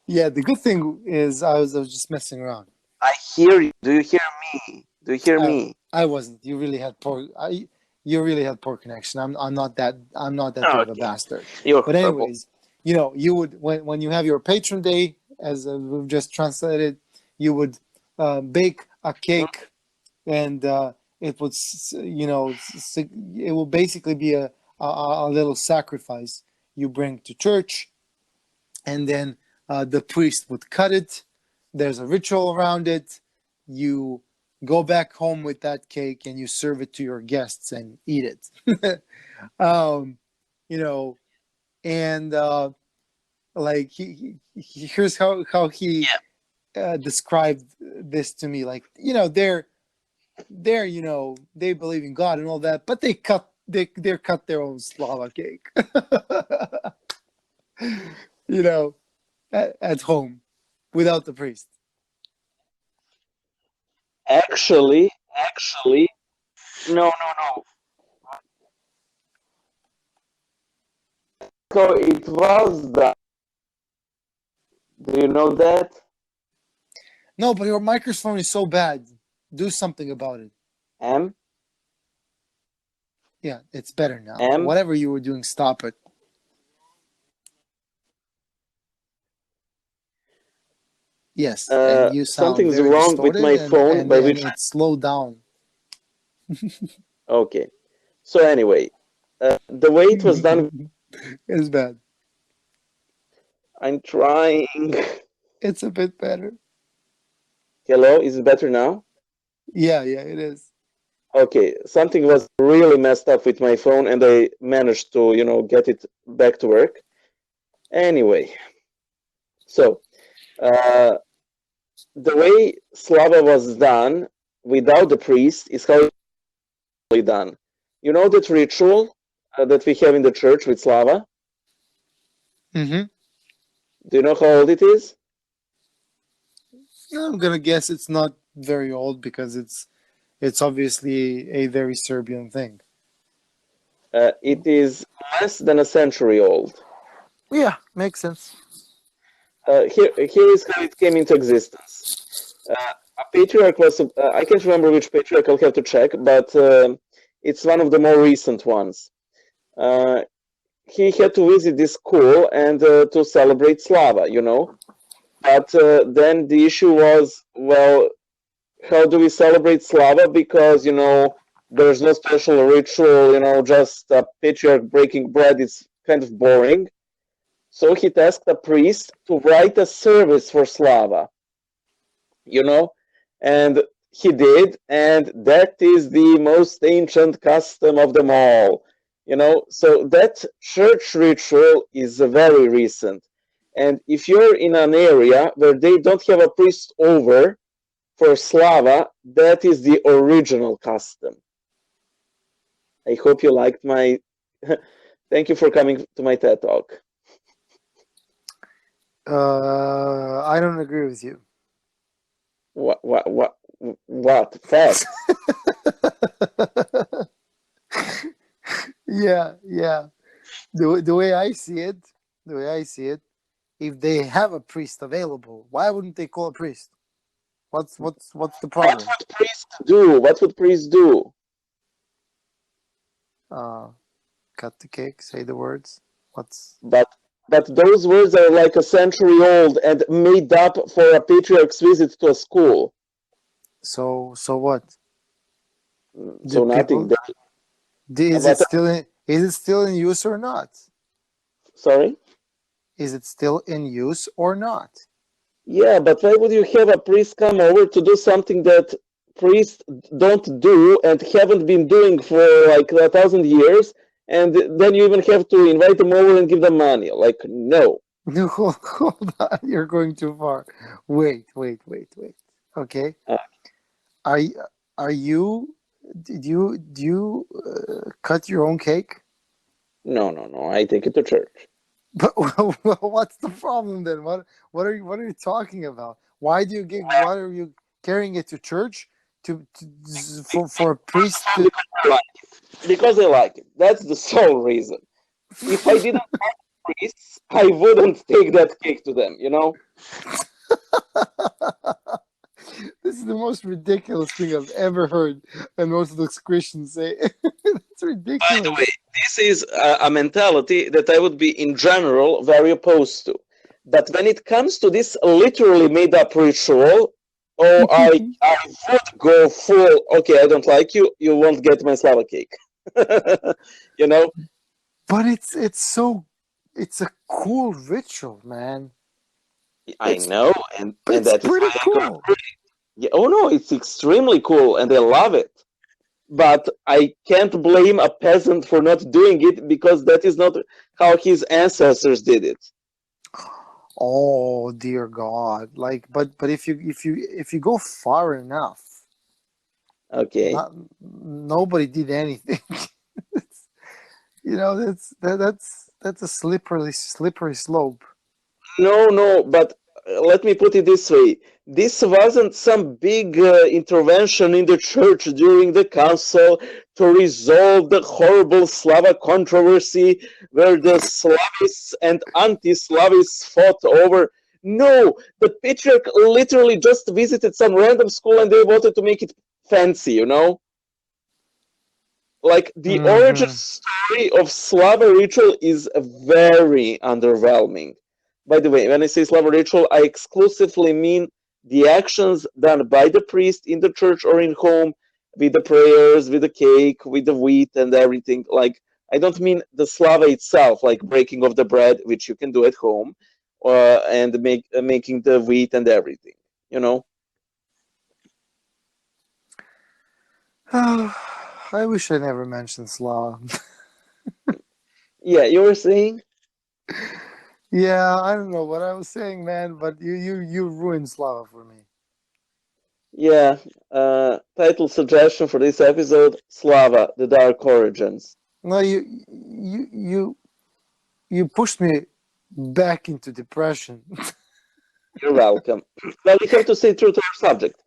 Yeah, the good thing is I was just messing around. I hear you. Do you hear me? Do you hear I me? I wasn't. You really had poor connection. I'm not that big of a Okay, bastard. you're But horrible. anyways, you would when you have your patron day, as we've just translated, you would bake a cake, and it would it will basically be a little sacrifice you bring to church, and then the priest would cut it. There's a ritual around it. You go back home with that cake and you serve it to your guests and eat it. um, you know, and like here's how he Yeah. described this to me. Like they're they believe in God and all that, but they cut their own Slava cake. you know, at home without the priest. Actually, no, no, no. So it was that. Do you know that? No, but your microphone is so bad. Do something about it. M, Yeah, it's better now. M. Whatever you were doing, stop it. Yes, and you sound Something's very wrong with distorted, my and phone, and by and which. it's slowed down. Okay. So anyway, the way it was done. It's bad. I'm trying. It's a bit better. Hello, is it better now? Yeah, it is. Okay, something was really messed up with my phone, and I managed to, get it back to work. Anyway, so uh, the way Slava was done without the priest is how it's really done. You know that ritual that we have in the church with Slava? Mm-hmm. Do you know how old it is? I'm gonna guess it's not very old because it's obviously a very Serbian thing. It is less than a century old. Yeah, makes sense. Here is how it came into existence. A patriarch was, I can't remember which patriarch, I'll have to check, but it's one of the more recent ones. He had to visit this school and to celebrate Slava, But then the issue was, well, how do we celebrate Slava? Because, there's no special ritual, just a patriarch breaking bread. It's kind of boring. So he asked a priest to write a service for Slava, and he did, and that is the most ancient custom of them all, So that church ritual is very recent. And if you're in an area where they don't have a priest over for Slava, that is the original custom. I hope you liked my. Thank you for coming to my TED Talk. I don't agree with you. What? Fact. Yeah. The way I see it, if they have a priest available, why wouldn't they call a priest? What's the What problem? would priests do? What would priests do? Uh, cut the cake, say the words. What's But those words are like a century old and made up for a patriarch's visit to a school. so what? So Did nothing. people is it But still in use or not? sorry. Is it still in use or not? Yeah, but why would you have a priest come over to do something that priests don't do and haven't been doing for like 1,000 years, and then you even have to invite them over and give them money? Like, no. No, hold on. You're going too far. Wait. Okay. Uh, Are y- are you? Do you cut your own cake? no. I take it to church. But well, what's the problem then? What are you talking about? Why are you carrying it to church for a priest to? Because I like it. Because I like it. That's the sole reason. If I didn't like priests, I wouldn't take that cake to them, you know? This is the most ridiculous thing I've ever heard an Orthodox Christian say. It's By the way, ridiculous. this is a mentality that I would be in general very opposed to. But when it comes to this literally made up ritual, oh, I would go full, okay, I don't like you, you won't get my Slava cake. You know? But it's a cool ritual, man. I It's know, and it's that is pretty why I cool. agree. Yeah, oh no, it's extremely cool and I love it. But I can't blame a peasant for not doing it because that is not how his ancestors did it. Oh dear God! Like, but if you go far enough, Okay. not nobody did anything. It's- that's a slippery slope. No, but let me put it this way. This wasn't some big intervention in the church during the council to resolve the horrible Slava controversy where the Slavists and anti-Slavists fought over. No, the patriarch literally just visited some random school and they wanted to make it fancy, you know? Like the origin Hmm. story of Slava ritual is very underwhelming. By the way, when I say Slava ritual, I exclusively mean the actions done by the priest in the church or in home, with the prayers, with the cake, with the wheat and everything. Like, I don't mean the Slava itself, like breaking of the bread, which you can do at home, and making the wheat and everything. You know? I wish I never mentioned Slava. Yeah, you were saying? Yeah, I don't know what I was saying, man, but you ruined Slava for me. Yeah, title suggestion for this episode: Slava, the Dark Origins. No, you pushed me back into depression. You're welcome. Well, we have to stay true to our subject.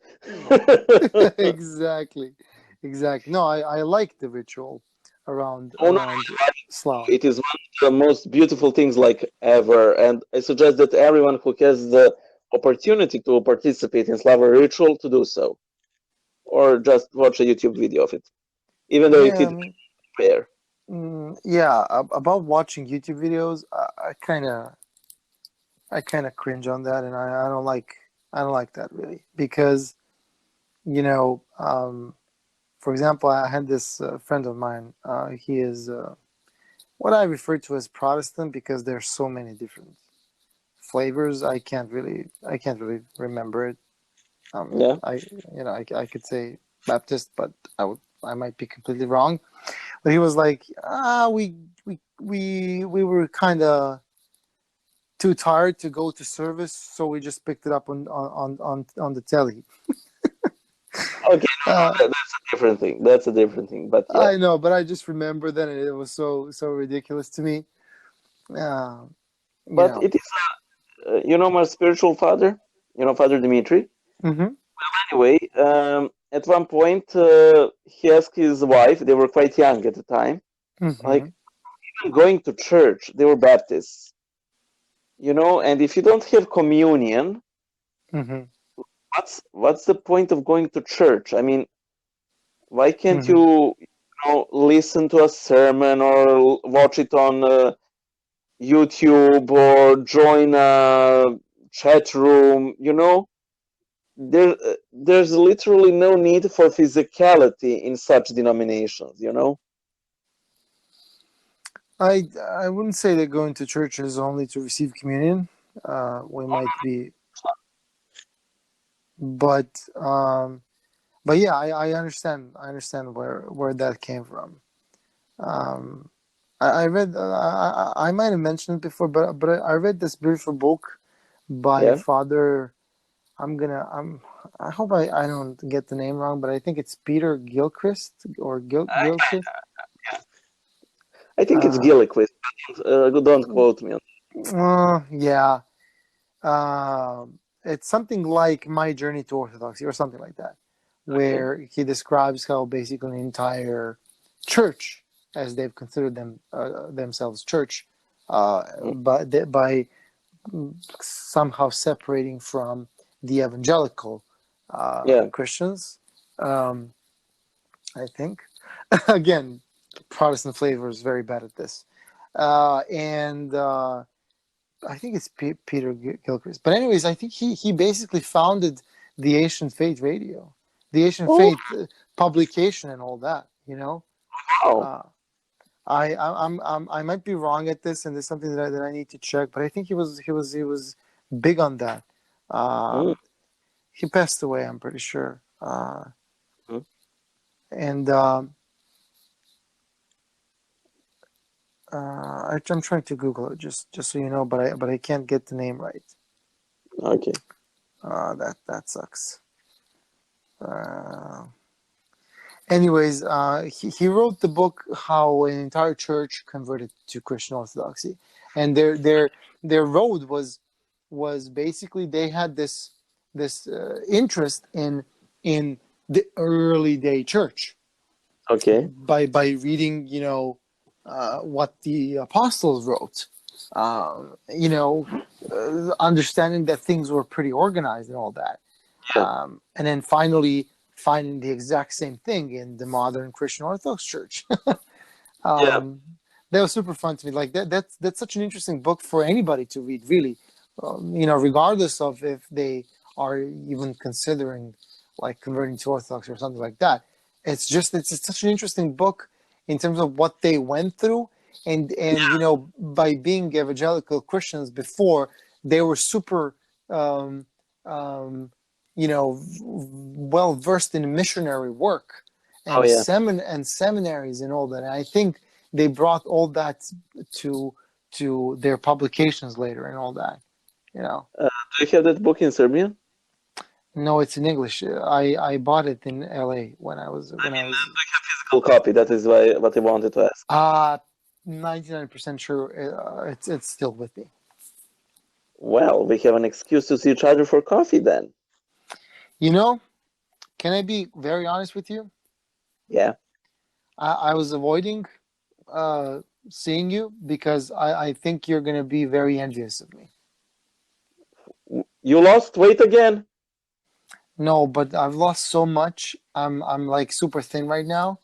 Exactly, exactly. No, I like the ritual around Oh no, Slava. it is one of the most beautiful things like ever, and I suggest that everyone who has the opportunity to participate in Slava ritual to do so, or just watch a YouTube video of it, even though if Yeah, I it's mean, fair. yeah. About watching YouTube videos, I kind of cringe on that, and I don't like that really because you know, for example, I had this friend of mine. He is what I refer to as Protestant because there's so many different flavors. I can't really remember it. Yeah. I could say Baptist, but I might be completely wrong. But he was like, we were kind of too tired to go to service, so we just picked it up on the telly. Okay, Uh, that's a different thing. That's a different thing. But yeah, I know, but I just remember that and it was so ridiculous to me. Uh, you but know. it is, my spiritual father, Father Dimitri. Hmm. Anyway, at one point, he asked his wife, they were quite young at the time, like, Hmm. even going to church, they were Baptists, and if you don't have communion, Hmm. what's the point of going to church? I mean, why can't Hmm. you, listen to a sermon or watch it on YouTube or join a chat room. There's literally no need for physicality in such denominations. I wouldn't say that going to church is only to receive communion. We might be, but yeah, I understand. I understand where that came from. Um, I read. I might have mentioned it before, but I read this beautiful book by Yeah, Father. I hope I don't get the name wrong, but I think it's Peter Gilchrist or Gilchrist. I think it's Uh, Gillquist. Don't quote me. yeah. It's something like My Journey to Orthodoxy or something like that, Okay. where he describes how basically an entire church, as they've considered themselves church, Mm. but by somehow separating from the evangelical Yeah, Christians. Um, I think again, Protestant flavor is very bad at this, and I think it's Peter Gilchrist. But anyways, I think he basically founded the Ancient Faith Radio, the Ancient oh Faith publication, and all that. wow. Uh, I might be wrong at this, and there's something that I need to check. But I think he was big on that. Mm, He passed away, I'm pretty sure. mm. And I'm trying to Google it just so you know, but I can't get the name right. Okay. That sucks. Uh, Anyways, he wrote the book how an entire church converted to Christian Orthodoxy, and their road was basically they had this interest in the early day church Okay. by reading what the apostles wrote, understanding that things were pretty organized and all that, Yeah. and then finally finding the exact same thing in the modern Christian Orthodox Church. Yeah. um, that was super fun to me. Like that's such an interesting book for anybody to read, really. Regardless of if they are even considering like converting to Orthodox or something like that. It's such an interesting book in terms of what they went through, and by being evangelical Christians before, they were super um, um, well versed in missionary work Oh and yeah. seminaries and all that. And I think they brought all that to their publications later and all that. You know, Do you have that book in Serbian? no, it's in English. I bought it in L.A. when I was Physical copy. That is why what I wanted to ask. uh 99% sure it's still with me. Well, we have an excuse to see each other for coffee then. You know, can I be very honest with you? Yeah. I was avoiding uh, seeing you because I think you're gonna be very envious of me. You lost weight again? No, but I've lost so much. I'm like super thin right now,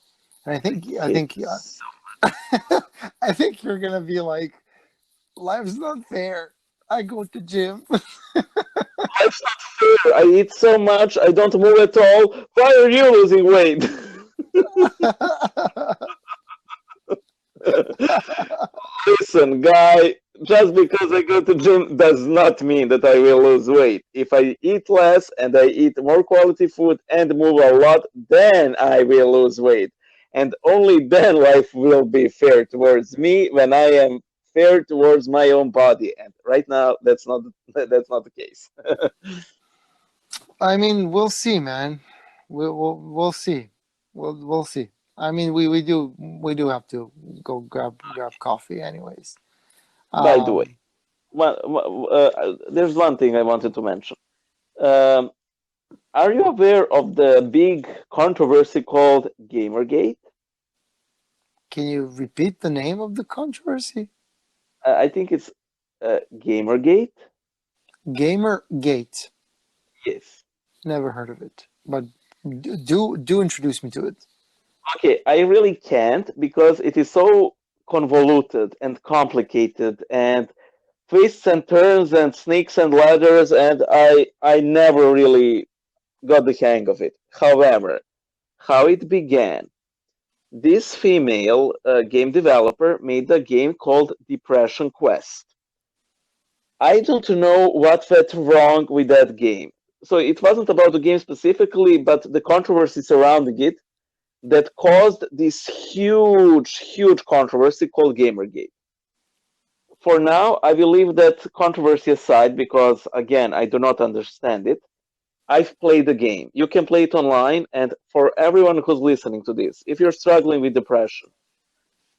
and I Hate think this. I think you're gonna be like, life's not fair. I go to gym. Life's not fair. I eat so much. I don't move at all. Why are you losing weight? Listen, guy, just because I go to gym does not mean that I will lose weight. If I eat less and I eat more quality food and move a lot, then I will lose weight. And only then life will be fair towards me when I am fair towards my own body. And right now, that's not the case. I mean, we'll see, man. We'll see. We'll see. I mean, we do have to go grab coffee, anyways. By the way, Um, there's one thing I wanted to mention. Um, are you aware of the big controversy called Gamergate? can you repeat the name of the controversy? I think it's Gamergate. Gamergate. Yes. Never heard of it, but do introduce me to it. Okay, I really can't because it is so. convoluted and complicated and twists and turns and snakes and ladders, and I never really got the hang of it. However, how it began, this female game developer made a game called Depression Quest. I don't know what went wrong with that game. So it wasn't about the game specifically, but the controversy surrounding it that caused this huge, huge controversy called Gamergate. For now, I believe that controversy aside, because again, I do not understand it, I've played the game. You can play it online, and for everyone who's listening to this, if you're struggling with depression,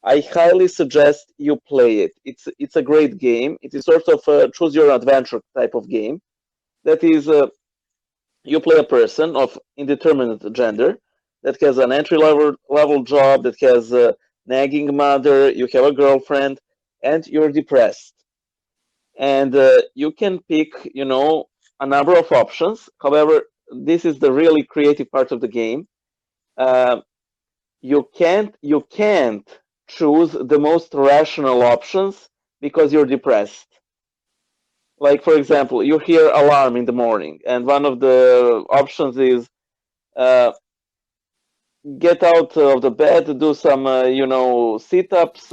I highly suggest you play it. It's a great game. It is sort of a choose your adventure type of game. That is, you play a person of indeterminate gender that has an entry level job, that has a nagging mother. You have a girlfriend, and you're depressed. And you can pick, a number of options. However, this is the really creative part of the game. Uh, you can't choose the most rational options because you're depressed. Like for example, you hear alarm in the morning, and one of the options is uh, get out of the bed, do some sit-ups,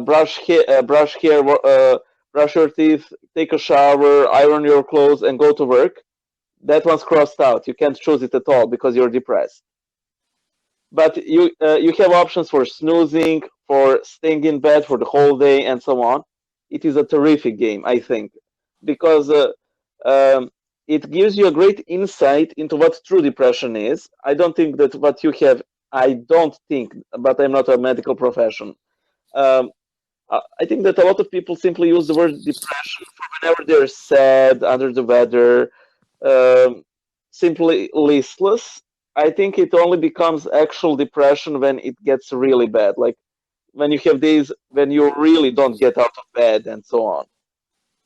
brush hair, brush your teeth, take a shower, iron your clothes, and go to work. That one's crossed out. You can't choose it at all because you're depressed. But you have options for snoozing, for staying in bed for the whole day, and so on. It is a terrific game, I think, because um, it gives you a great insight into what true depression is. I don't think that what you have. I don't think, but I'm not a medical profession. Um, I think that a lot of people simply use the word depression for whenever they're sad, under the weather, um, simply listless. I think it only becomes actual depression when it gets really bad, like when you have days when you really don't get out of bed and so on.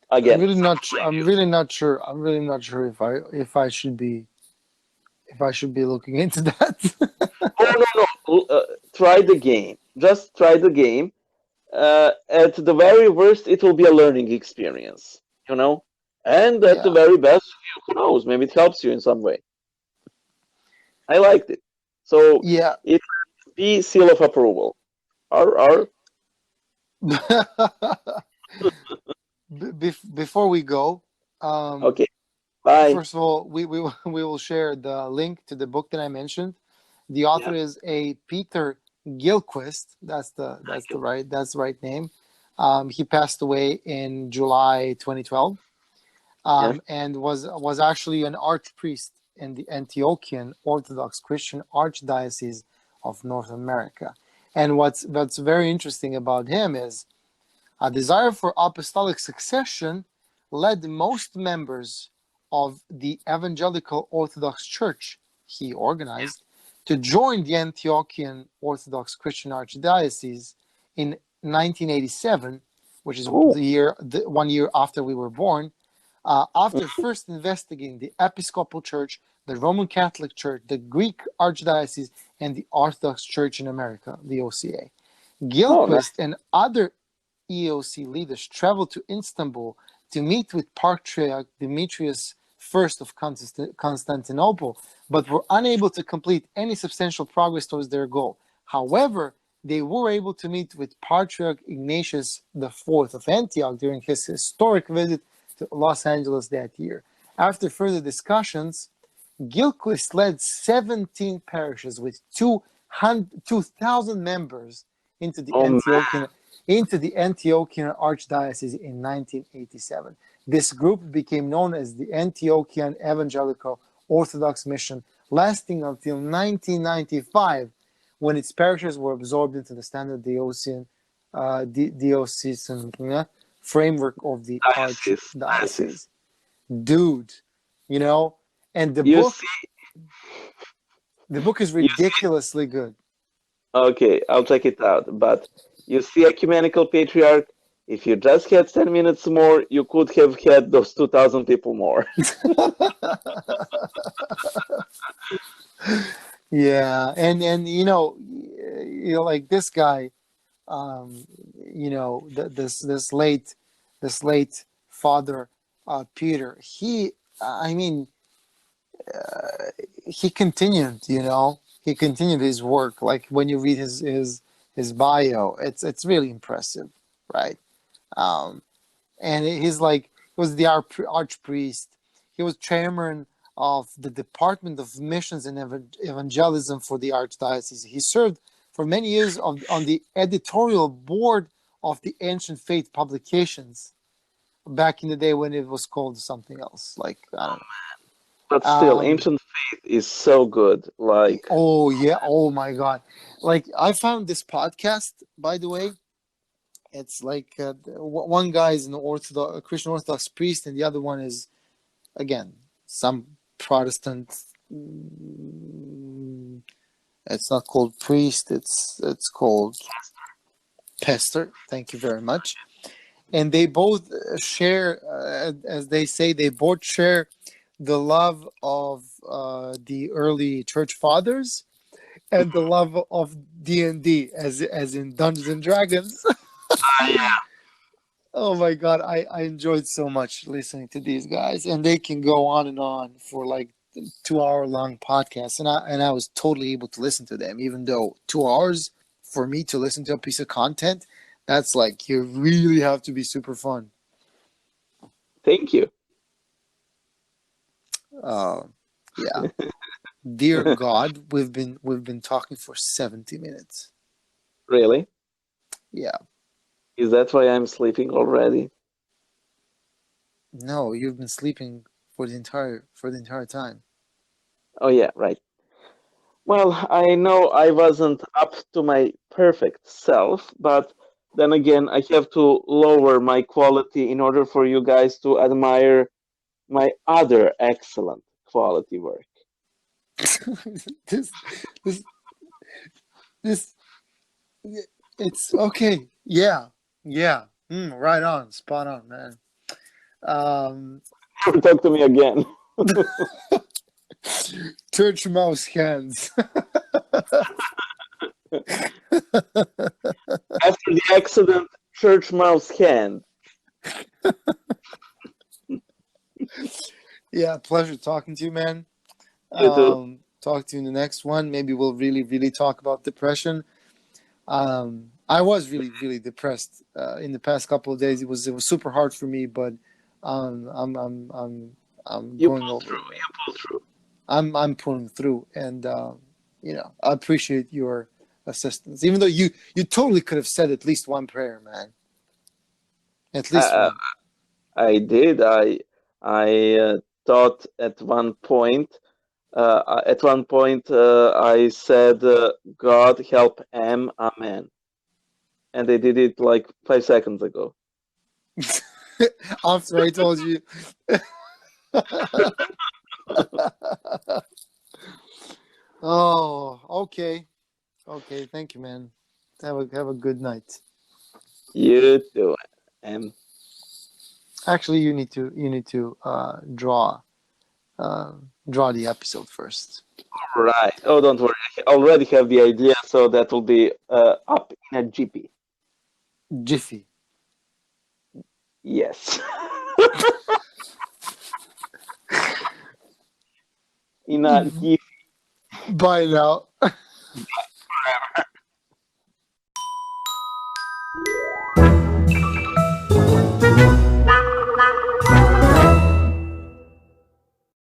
I'm Again, really some not. I'm really not sure. I'm really not sure if I should be looking into that. oh no, try the game. Just try the game. At the very worst, it will be a learning experience, you know. And at the Yeah, very best, who knows? Maybe it helps you in some way. I liked it. So yeah. it be seal of approval. Or Before we go, okay. Bye. first of all, we will share the link to the book that I mentioned. The author Yeah. is a Peter Gillquist. Thank you. That's the right name. He passed away in July 2012, Yeah. and was actually an archpriest in the Antiochian Orthodox Christian Archdiocese of North America. And what's very interesting about him is a desire for apostolic succession led most members of the Evangelical Orthodox Church he organized to join the Antiochian Orthodox Christian Archdiocese in 1987, which is Oh. the 1 year after we were born. After first investigating the Episcopal Church, the Roman Catholic Church, the Greek Archdiocese, and the Orthodox Church in America, the OCA. Oh, Gilquist nice. and other EOC leaders traveled to Istanbul to meet with Patriarch Demetrius I of Constantinople, but were unable to complete any substantial progress towards their goal. However, they were able to meet with Patriarch Ignatius IV of Antioch during his historic visit to Los Angeles that year. After further discussions, Gilquist led 17 parishes with 2,000 members into the Oh, man. Antiochian Archdiocese in 1987. This group became known as the Antiochian Evangelical Orthodox Mission, lasting until 1995, when its parishes were absorbed into the standard diocesan framework of the Diocese. Diocese. archdiocese. Dude, you know, and You see, the book is you see. ridiculously good. Okay, I'll check it out. But you see, ecumenical patriarch. If you just had 10 minutes more, you could have had those 2,000 people more. Yeah, and like this guy, um, this late father, Peter. I mean, he continued. He continued his work. Like when you read his bio, it's really impressive, right? Um, and he's like he was the archpriest. He was chairman of the Department of Missions and Evangelism for the Archdiocese. He served for many years on the editorial board of the Ancient Faith publications back in the day when it was called something else. Like I don't But know. still, Ancient Faith is so good. Like, Oh yeah. Oh my God. Like I found this podcast, by the way. It's like one guy is an Orthodox, a Christian Orthodox priest, and the other one is again some Protestant. It's not called priest. It's called pastor. Thank you very much. And they both share, as they say, they both share the love of the early church fathers and the love of D&D, as in Dungeons and Dragons. yeah. Oh my God, I enjoyed so much listening to these guys, and they can go on and on for like 2 hour long podcasts, and I was totally able to listen to them, even though 2 hours for me to listen to a piece of content, that's like you really have to be super fun. Thank you. Uh, yeah, dear God, we've been talking for 70 minutes. Really? Yeah, Is that why I'm sleeping already? no, you've been sleeping for the entire time. Oh, yeah, right. Well, I know I wasn't up to my perfect self, but then again, I have to lower my quality in order for you guys to admire my other excellent quality work. this this this it's okay. Yeah, yeah. Right on, spot on, man. Um, Never talk to me again. church mouse hands. After the accident, church mouse hand. Yeah, pleasure talking to you, man. You too. Talk to you in the next one. Maybe we'll really, really talk about depression. I was really, really depressed in the past couple of days. It was super hard for me, but I'm You going pull over through. it, man. You pull through. I'm pulling through, and I appreciate your assistance. Even though you totally could have said at least one prayer, man. At least Uh, one. I did. I thought at one point, I said, "God help M, Amen," and they did it like 5 seconds ago. After I told you. Oh, okay. Okay, thank you, man. Have a good night. You too, M. Actually, you need to draw the episode first. Right. Oh, don't worry. I already have the idea, so that will be up in a GP. Jiffy. Yes. In a GIF. Bye now.